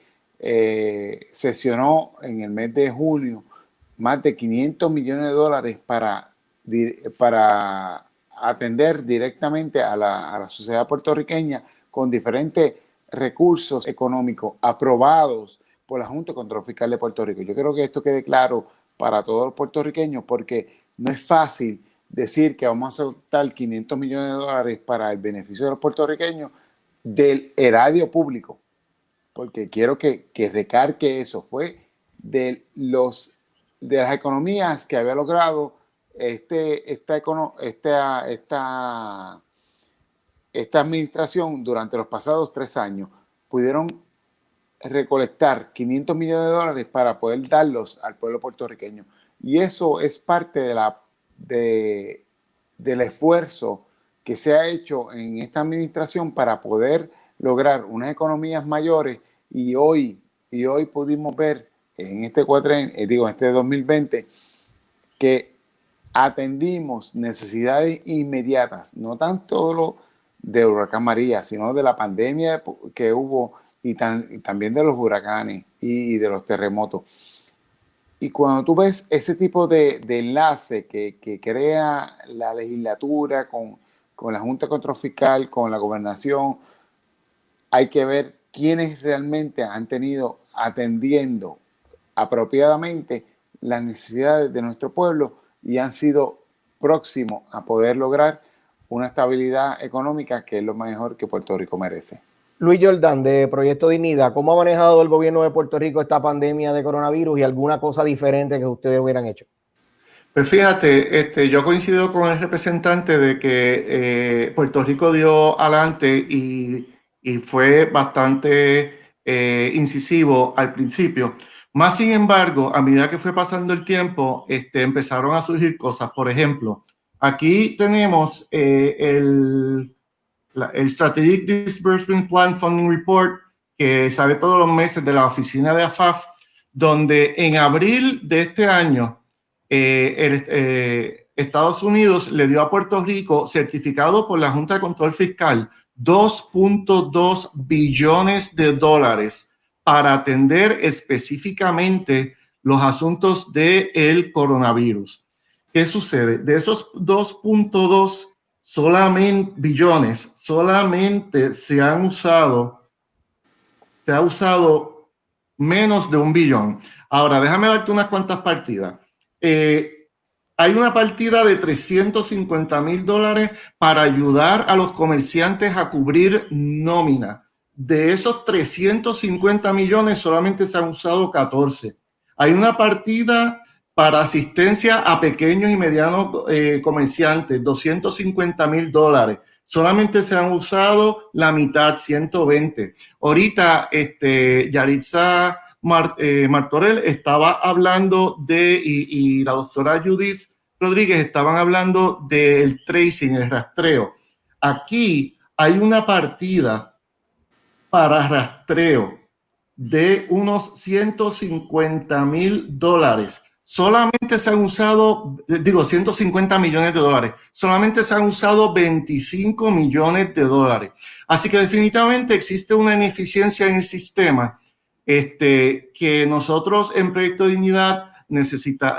Speaker 6: sesionó en el mes de junio más de $500 millones para atender directamente a la sociedad puertorriqueña con diferentes recursos económicos aprobados por la Junta de Control Fiscal de Puerto Rico. Yo creo que esto quede claro para todos los puertorriqueños, porque no es fácil decir que vamos a soltar $500 millones para el beneficio de los puertorriqueños del erario público, porque quiero que recalque eso. Fue de las economías que había logrado esta administración durante los pasados 3 años. Pudieron recolectar $500 millones para poder darlos al pueblo puertorriqueño, y eso es parte del esfuerzo que se ha hecho en esta administración para poder lograr unas economías mayores, y hoy pudimos ver en este 2020 que atendimos necesidades inmediatas, no tanto de Huracán María, sino de la pandemia que hubo y también de los huracanes y de los terremotos. Y cuando tú ves ese tipo de enlace que crea la legislatura con la Junta de Control Fiscal, con la gobernación, hay que ver quiénes realmente han tenido atendiendo apropiadamente las necesidades de nuestro pueblo y han sido próximos a poder lograr una estabilidad económica que es lo mejor que Puerto Rico merece.
Speaker 1: Luis Jordán, de Proyecto Dignidad, ¿cómo ha manejado el gobierno de Puerto Rico esta pandemia de coronavirus y alguna cosa diferente que ustedes hubieran hecho?
Speaker 7: Pues fíjate, yo coincido con el representante de que Puerto Rico dio adelante y fue bastante incisivo al principio. Más sin embargo, a medida que fue pasando el tiempo, empezaron a surgir cosas. Por ejemplo, aquí tenemos el Strategic Disbursement Plan Funding Report, que sale todos los meses de la oficina de AFAF, donde en abril de este año Estados Unidos le dio a Puerto Rico, certificado por la Junta de Control Fiscal, $2.2 billones para atender específicamente los asuntos del coronavirus. ¿Qué sucede? De esos 2.2 billones, solamente se ha usado menos de $1 billón. Ahora, déjame darte unas cuantas partidas. Hay una partida de $350,000 para ayudar a los comerciantes a cubrir nómina. De esos 350 millones, solamente se han usado 14. Hay una partida para asistencia a pequeños y medianos comerciantes, $250,000. Solamente se han usado la mitad, 120. Ahorita, Yaritza Martorell estaba hablando y la doctora Judith Rodríguez estaban hablando del tracing, el rastreo. Aquí hay una partida para rastreo de unos $150,000. Solamente se han usado, $150 millones. Solamente se han usado $25 millones. Así que definitivamente existe una ineficiencia en el sistema que nosotros en Proyecto Dignidad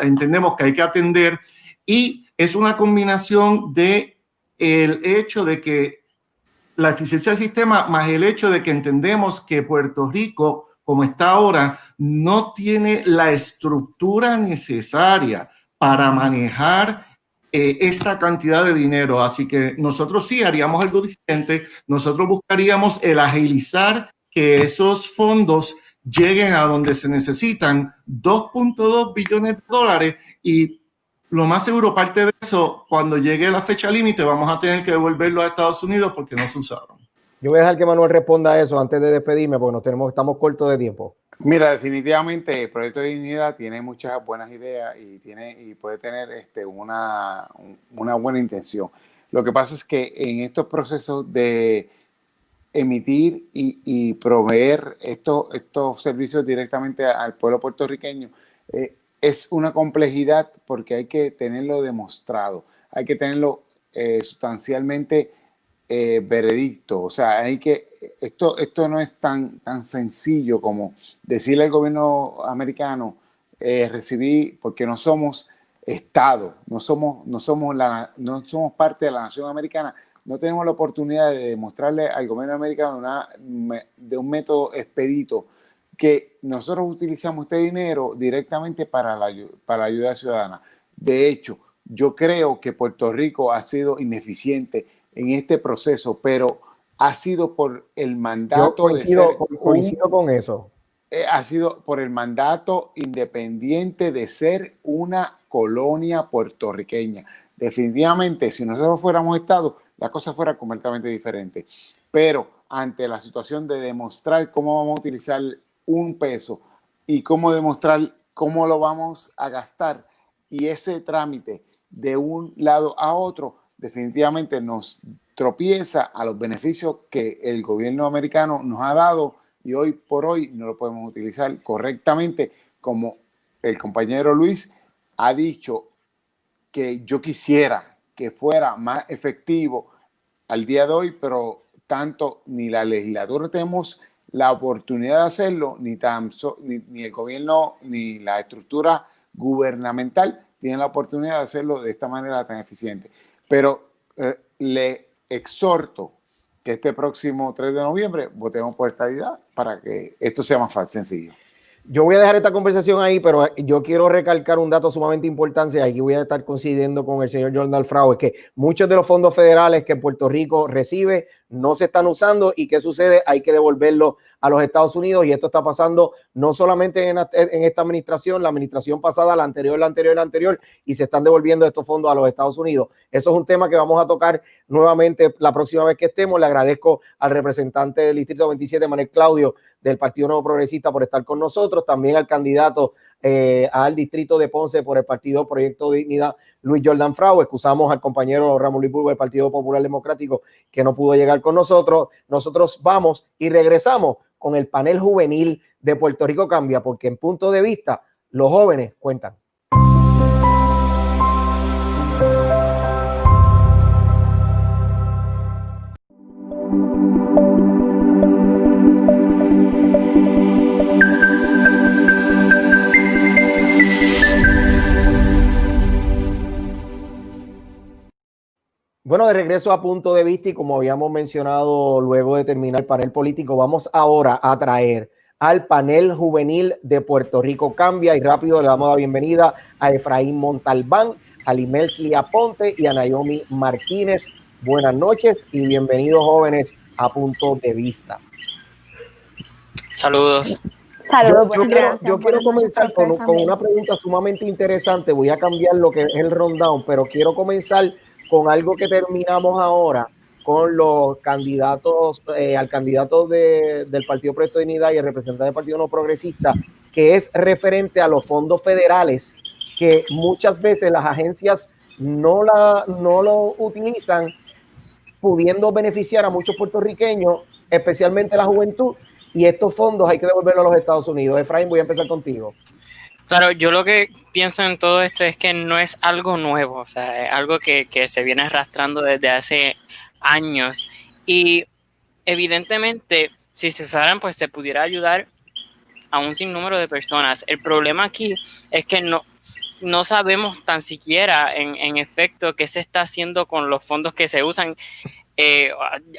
Speaker 7: entendemos que hay que atender, y es una combinación de el hecho de que la eficiencia del sistema más el hecho de que entendemos que Puerto Rico, como está ahora, no tiene la estructura necesaria para manejar esta cantidad de dinero. Así que nosotros sí haríamos algo diferente. Nosotros buscaríamos el agilizar que esos fondos lleguen a donde se necesitan, $2.2 billones, y lo más seguro, parte de eso, cuando llegue la fecha límite, vamos a tener que devolverlo a Estados Unidos porque no se usaron.
Speaker 1: Yo voy a dejar que Manuel responda a eso antes de despedirme porque estamos cortos de tiempo.
Speaker 6: Mira, definitivamente el Proyecto de Dignidad tiene muchas buenas ideas y puede tener una buena intención. Lo que pasa es que en estos procesos de emitir y proveer estos servicios directamente al pueblo puertorriqueño, es una complejidad porque hay que tenerlo demostrado, hay que tenerlo sustancialmente veredicto. O sea, esto no es tan sencillo como decirle al gobierno americano, recibí, porque no somos Estado, no somos parte de la nación americana, no tenemos la oportunidad de demostrarle al gobierno americano de un método expedito que nosotros utilizamos este dinero directamente para la ayuda ciudadana. De hecho, yo creo que Puerto Rico ha sido ineficiente en este proceso, pero ha sido por el mandato
Speaker 1: coincido con eso.
Speaker 6: Ha sido por el mandato independiente de ser una colonia puertorriqueña. Definitivamente, si nosotros fuéramos Estado, la cosa fuera completamente diferente. Pero ante la situación de demostrar cómo vamos a utilizar un peso y cómo demostrar cómo lo vamos a gastar, y ese trámite de un lado a otro definitivamente nos tropieza a los beneficios que el gobierno americano nos ha dado, y hoy por hoy no lo podemos utilizar correctamente, como el compañero Luis ha dicho, que yo quisiera que fuera más efectivo al día de hoy, pero tanto ni la legislatura tenemos la oportunidad de hacerlo, ni el gobierno, ni la estructura gubernamental tienen la oportunidad de hacerlo de esta manera tan eficiente. Pero le exhorto que este próximo 3 de noviembre votemos por estadidad para que esto sea más fácil, sencillo.
Speaker 1: Yo voy a dejar esta conversación ahí, pero yo quiero recalcar un dato sumamente importante, y aquí voy a estar coincidiendo con el señor Jordan Frau, es que muchos de los fondos federales que Puerto Rico recibe no se están usando, y ¿qué sucede? Hay que devolverlo a los Estados Unidos, y esto está pasando no solamente en esta administración, la administración pasada, la anterior, y se están devolviendo estos fondos a los Estados Unidos. Eso es un tema que vamos a tocar nuevamente la próxima vez que estemos. Le agradezco al representante del Distrito 27, Manuel Claudio, del Partido Nuevo Progresista, por estar con nosotros, también al candidato al Distrito de Ponce por el Partido Proyecto de Dignidad, Luis Jordan Frau. Excusamos al compañero Ramón Luis Burgo del Partido Popular Democrático, que no pudo llegar con nosotros. Nosotros vamos y regresamos con el panel juvenil de Puerto Rico Cambia, porque en punto de vista los jóvenes cuentan. Bueno, de regreso a punto de vista, y como habíamos mencionado luego de terminar el panel político, vamos ahora a traer al panel juvenil de Puerto Rico Cambia, y rápido le damos la bienvenida a Efraín Montalbán, a Limelsli Aponte y a Naomi Martínez. Buenas noches y bienvenidos, jóvenes, a Punto de Vista.
Speaker 8: Saludos.
Speaker 9: Saludos,
Speaker 1: yo quiero comenzar con una pregunta sumamente interesante. Voy a cambiar lo que es el rundown, pero quiero comenzar con algo que terminamos ahora, con los candidatos, al candidato del Partido Proyecto de Dignidad y el representante del Partido No Progresista, que es referente a los fondos federales, que muchas veces las agencias no lo utilizan, pudiendo beneficiar a muchos puertorriqueños, especialmente la juventud, y estos fondos hay que devolverlos a los Estados Unidos. Efraín, voy a empezar contigo.
Speaker 8: Claro, yo lo que pienso en todo esto es que no es algo nuevo, o sea, es algo que se viene arrastrando desde hace años, y evidentemente si se usaran, pues se pudiera ayudar a un sinnúmero de personas. El problema aquí es que no sabemos tan siquiera en efecto qué se está haciendo con los fondos que se usan,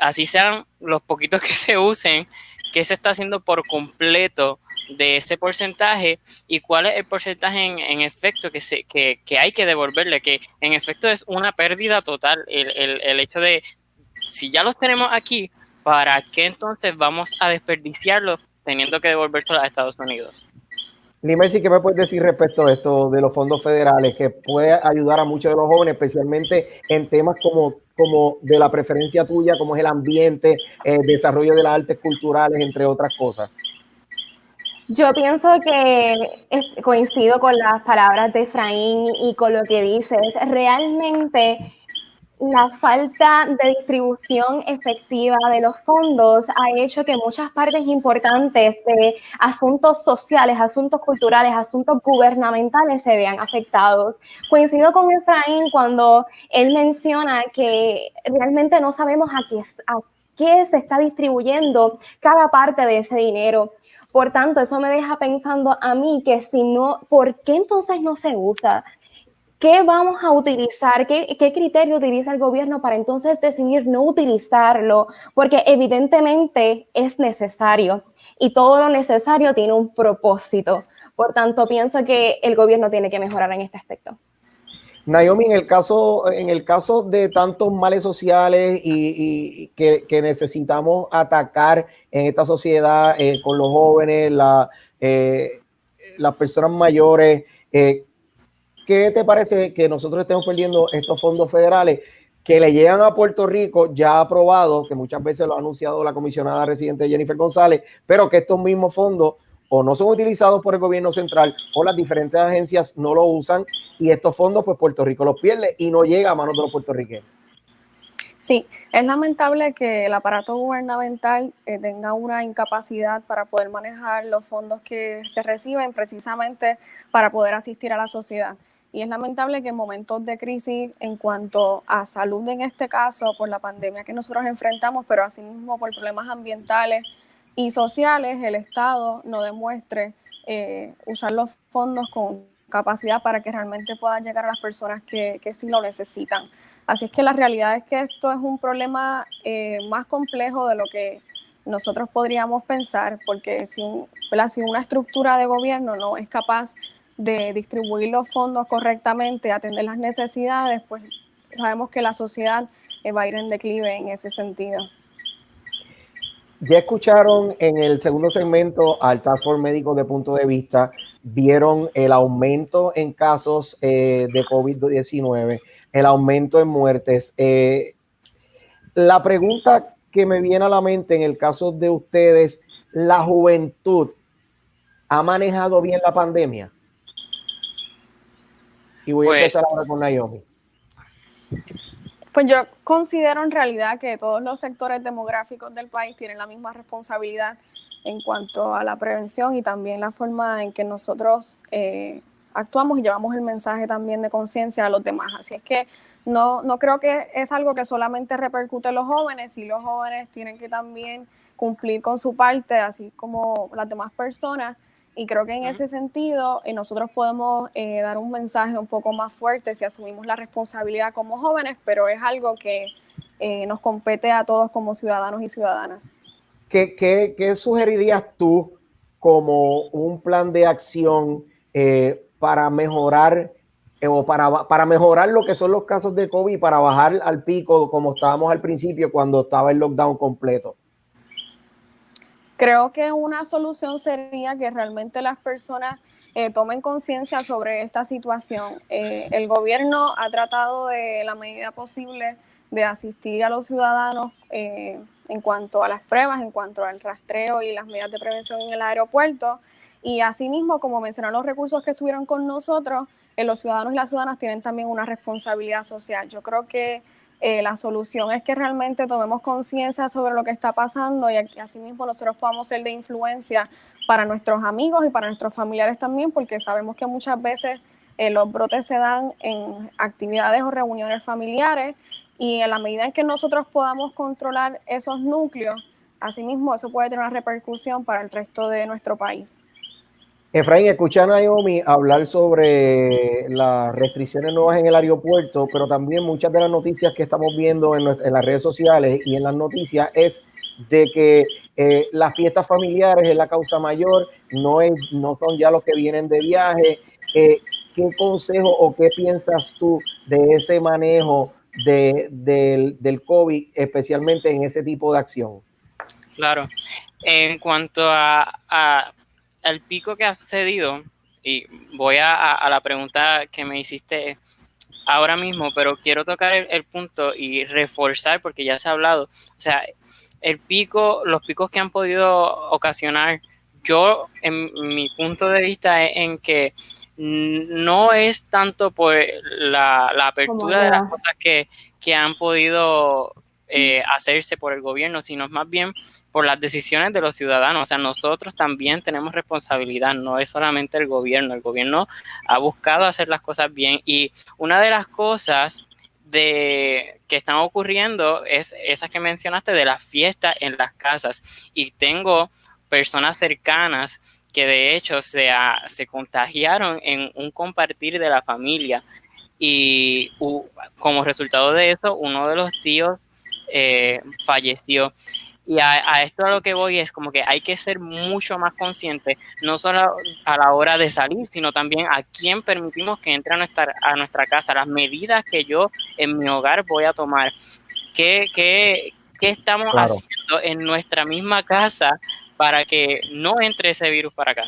Speaker 8: así sean los poquitos que se usen, qué se está haciendo por completo de ese porcentaje, y cuál es el porcentaje en efecto que hay que devolverle, que en efecto es una pérdida total. El hecho de, si ya los tenemos aquí, ¿para qué entonces vamos a desperdiciarlos teniendo que devolvérselos a Estados Unidos?
Speaker 1: Limersi, ¿qué me puedes decir respecto a esto de los fondos federales que puede ayudar a muchos de los jóvenes, especialmente en temas como de la preferencia tuya, como es el ambiente, el desarrollo de las artes culturales, entre otras cosas?
Speaker 9: Yo pienso que coincido con las palabras de Efraín y con lo que dices. Realmente la falta de distribución efectiva de los fondos ha hecho que muchas partes importantes de asuntos sociales, asuntos culturales, asuntos gubernamentales se vean afectados. Coincido con Efraín cuando él menciona que realmente no sabemos a qué se está distribuyendo cada parte de ese dinero. Por tanto, eso me deja pensando a mí que si no, ¿por qué entonces no se usa? ¿Qué vamos a utilizar? ¿Qué criterio utiliza el gobierno para entonces decidir no utilizarlo? Porque evidentemente es necesario y todo lo necesario tiene un propósito. Por tanto, pienso que el gobierno tiene que mejorar en este aspecto.
Speaker 1: Naomi, en el caso de tantos males sociales y que necesitamos atacar en esta sociedad con los jóvenes, las personas mayores, ¿qué te parece que nosotros estemos perdiendo estos fondos federales que le llegan a Puerto Rico ya aprobados, que muchas veces lo ha anunciado la comisionada residente Jennifer González, pero que estos mismos fondos o no son utilizados por el gobierno central o las diferentes agencias no lo usan y estos fondos pues Puerto Rico los pierde y no llega a manos de los puertorriqueños?
Speaker 10: Sí, es lamentable que el aparato gubernamental tenga una incapacidad para poder manejar los fondos que se reciben precisamente para poder asistir a la sociedad. Y es lamentable que en momentos de crisis en cuanto a salud, en este caso, por la pandemia que nosotros enfrentamos, pero asimismo por problemas ambientales y sociales, el Estado no demuestre usar los fondos con capacidad para que realmente puedan llegar a las personas que sí lo necesitan. Así es que la realidad es que esto es un problema más complejo de lo que nosotros podríamos pensar, porque si una estructura de gobierno no es capaz de distribuir los fondos correctamente, atender las necesidades, pues sabemos que la sociedad va a ir en declive en ese sentido.
Speaker 1: Ya escucharon en el segundo segmento al Task Force Médico de Punto de Vista, vieron el aumento en casos de COVID-19, el aumento en muertes. La pregunta que me viene a la mente en el caso de ustedes, ¿la juventud ha manejado bien la pandemia? Y voy a empezar ahora con Naomi.
Speaker 10: Pues yo considero en realidad que todos los sectores demográficos del país tienen la misma responsabilidad en cuanto a la prevención y también la forma en que nosotros actuamos y llevamos el mensaje también de conciencia a los demás. Así es que no creo que es algo que solamente repercute en los jóvenes, y los jóvenes tienen que también cumplir con su parte, así como las demás personas. Y creo que en ese sentido nosotros podemos dar un mensaje un poco más fuerte si asumimos la responsabilidad como jóvenes, pero es algo que nos compete a todos como ciudadanos y ciudadanas.
Speaker 1: ¿Qué sugerirías tú como un plan de acción para mejorar o para mejorar lo que son los casos de COVID, para bajar al pico como estábamos al principio cuando estaba el lockdown completo?
Speaker 10: Creo que una solución sería que realmente las personas tomen conciencia sobre esta situación. El gobierno ha tratado de la medida posible de asistir a los ciudadanos en cuanto a las pruebas, en cuanto al rastreo y las medidas de prevención en el aeropuerto. Y asimismo, como mencionaron los recursos que estuvieron con nosotros, los ciudadanos y las ciudadanas tienen también una responsabilidad social. Yo creo que la solución es que realmente tomemos conciencia sobre lo que está pasando y asimismo nosotros podamos ser de influencia para nuestros amigos y para nuestros familiares también, porque sabemos que muchas veces los brotes se dan en actividades o reuniones familiares, y en la medida en que nosotros podamos controlar esos núcleos, asimismo eso puede tener una repercusión para el resto de nuestro país.
Speaker 1: Efraín, escucha a Naomi hablar sobre las restricciones nuevas en el aeropuerto, pero también muchas de las noticias que estamos viendo en las redes sociales y en las noticias es de que las fiestas familiares es la causa mayor, no son ya los que vienen de viaje. ¿Qué consejo o qué piensas tú de ese manejo del COVID, especialmente en ese tipo de acción?
Speaker 8: Claro, en cuanto al pico que ha sucedido, y voy a la pregunta que me hiciste ahora mismo, pero quiero tocar el punto y reforzar, porque ya se ha hablado, o sea, los picos que han podido ocasionar, yo en mi punto de vista es en que no es tanto por la apertura de las cosas que han podido hacerse por el gobierno, sino más bien por las decisiones de los ciudadanos. O sea, nosotros también tenemos responsabilidad, no es solamente el gobierno ha buscado hacer las cosas bien, y una de las cosas que están ocurriendo es esas que mencionaste de las fiestas en las casas, y tengo personas cercanas que de hecho se contagiaron en un compartir de la familia, y como resultado de eso uno de los tíos falleció. Y a esto a lo que voy es como que hay que ser mucho más conscientes, no solo a la hora de salir, sino también a quién permitimos que entre a nuestra casa, las medidas que yo en mi hogar voy a tomar, qué estamos haciendo en nuestra misma casa para que no entre ese virus para acá.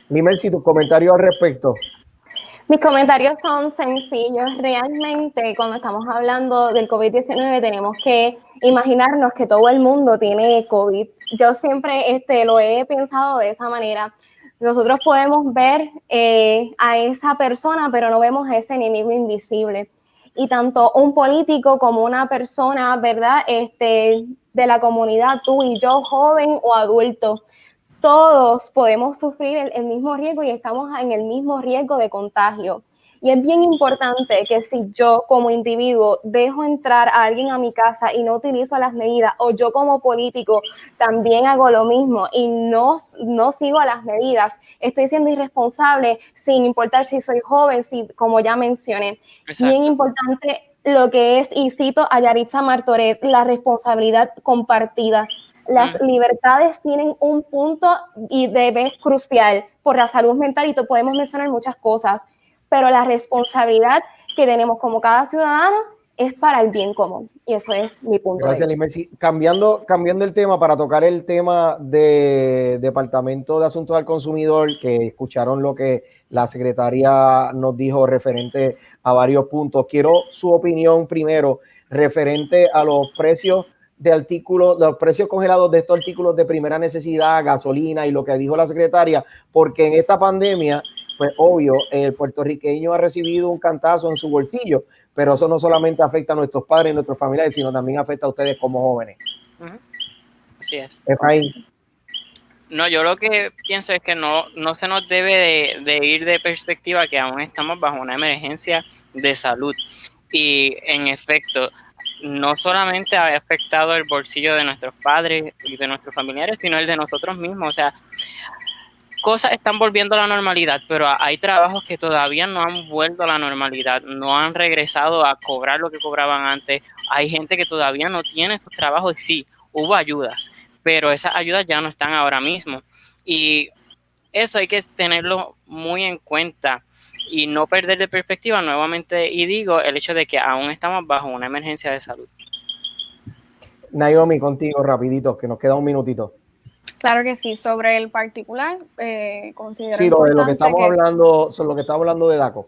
Speaker 1: Limelsi, tu comentario al respecto.
Speaker 9: Mis comentarios son sencillos. Realmente, cuando estamos hablando del COVID-19, tenemos que imaginarnos que todo el mundo tiene COVID. Yo siempre lo he pensado de esa manera. Nosotros podemos ver a esa persona, pero no vemos a ese enemigo invisible. Y tanto un político como una persona, ¿verdad? De la comunidad, tú y yo, joven o adulto, todos podemos sufrir el mismo riesgo y estamos en el mismo riesgo de contagio. Y es bien importante que si yo como individuo dejo entrar a alguien a mi casa y no utilizo las medidas, o yo como político también hago lo mismo y no sigo las medidas, estoy siendo irresponsable sin importar si soy joven, como ya mencioné. Exacto. Bien importante lo que es, y cito a Yaritza Martorell, la responsabilidad compartida. Las libertades tienen un punto y debe crucial por la salud mental, y podemos mencionar muchas cosas, pero la responsabilidad que tenemos como cada ciudadano es para el bien común, y eso es mi punto.
Speaker 1: Gracias, Limelsi. Cambiando el tema para tocar el tema de Departamento de Asuntos al Consumidor, que escucharon lo que la secretaria nos dijo referente a varios puntos. Quiero su opinión primero referente a los precios de artículos, los precios congelados de estos artículos de primera necesidad, gasolina y lo que dijo la secretaria, porque en esta pandemia, pues obvio, el puertorriqueño ha recibido un cantazo en su bolsillo, pero eso no solamente afecta a nuestros padres y nuestros familiares, sino también afecta a ustedes como jóvenes.
Speaker 8: Así es.
Speaker 1: Efraín.
Speaker 8: No, yo lo que pienso es que no se nos debe de ir de perspectiva que aún estamos bajo una emergencia de salud, y en efecto, no solamente ha afectado el bolsillo de nuestros padres y de nuestros familiares, sino el de nosotros mismos. O sea, cosas están volviendo a la normalidad, pero hay trabajos que todavía no han vuelto a la normalidad, no han regresado a cobrar lo que cobraban antes. Hay gente que todavía no tiene sus trabajos, y sí, hubo ayudas, pero esas ayudas ya no están ahora mismo. Y eso hay que tenerlo muy en cuenta y no perder de perspectiva nuevamente, y digo, el hecho de que aún estamos bajo una emergencia de salud.
Speaker 1: Naomi, contigo rapidito, que nos queda un minutito.
Speaker 10: Claro que sí, sobre el particular, considero
Speaker 1: sí, lo que estamos hablando, sobre lo que estamos hablando de DACO.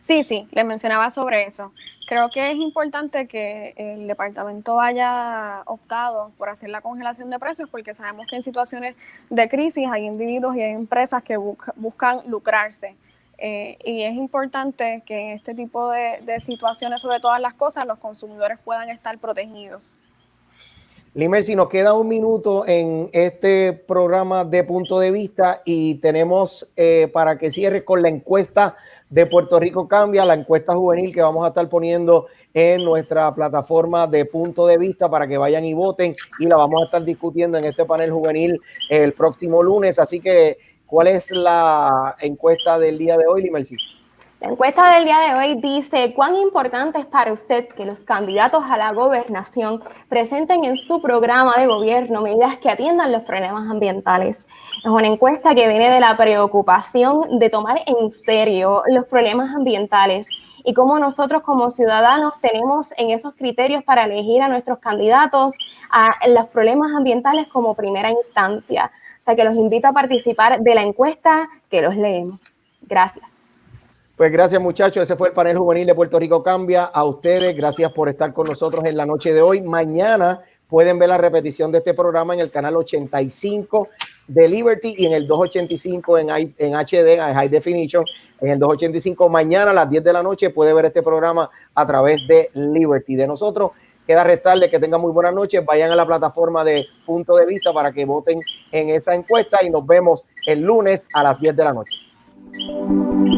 Speaker 10: Sí, les mencionaba sobre eso. Creo que es importante que el departamento haya optado por hacer la congelación de precios, porque sabemos que en situaciones de crisis hay individuos y hay empresas que buscan lucrarse. Y es importante que en este tipo de situaciones, sobre todas las cosas, los consumidores puedan estar protegidos.
Speaker 1: Limelsi, nos queda un minuto en este programa de Punto de Vista, y tenemos para que cierres con la encuesta de Puerto Rico Cambia, la encuesta juvenil que vamos a estar poniendo en nuestra plataforma de Punto de Vista para que vayan y voten, y la vamos a estar discutiendo en este panel juvenil el próximo lunes. Así que, ¿cuál es la encuesta del día de hoy, Limelsi?
Speaker 9: La encuesta del día de hoy dice: ¿cuán importante es para usted que los candidatos a la gobernación presenten en su programa de gobierno medidas que atiendan los problemas ambientales? Es una encuesta que viene de la preocupación de tomar en serio los problemas ambientales y cómo nosotros como ciudadanos tenemos en esos criterios para elegir a nuestros candidatos a los problemas ambientales como primera instancia. sea que los invito a participar de la encuesta que los leemos. Gracias.
Speaker 1: Pues gracias, muchachos. Ese fue el panel juvenil de Puerto Rico Cambia. A ustedes, gracias por estar con nosotros en la noche de hoy. Mañana pueden ver la repetición de este programa en el canal 85 de Liberty y en el 285 en HD, en High Definition. En el 285 mañana a las 10 de la noche puede ver este programa a través de Liberty. De nosotros queda restarle que tengan muy buenas noches. Vayan a la plataforma de Punto de Vista para que voten en esta encuesta y nos vemos el lunes a las 10 de la noche.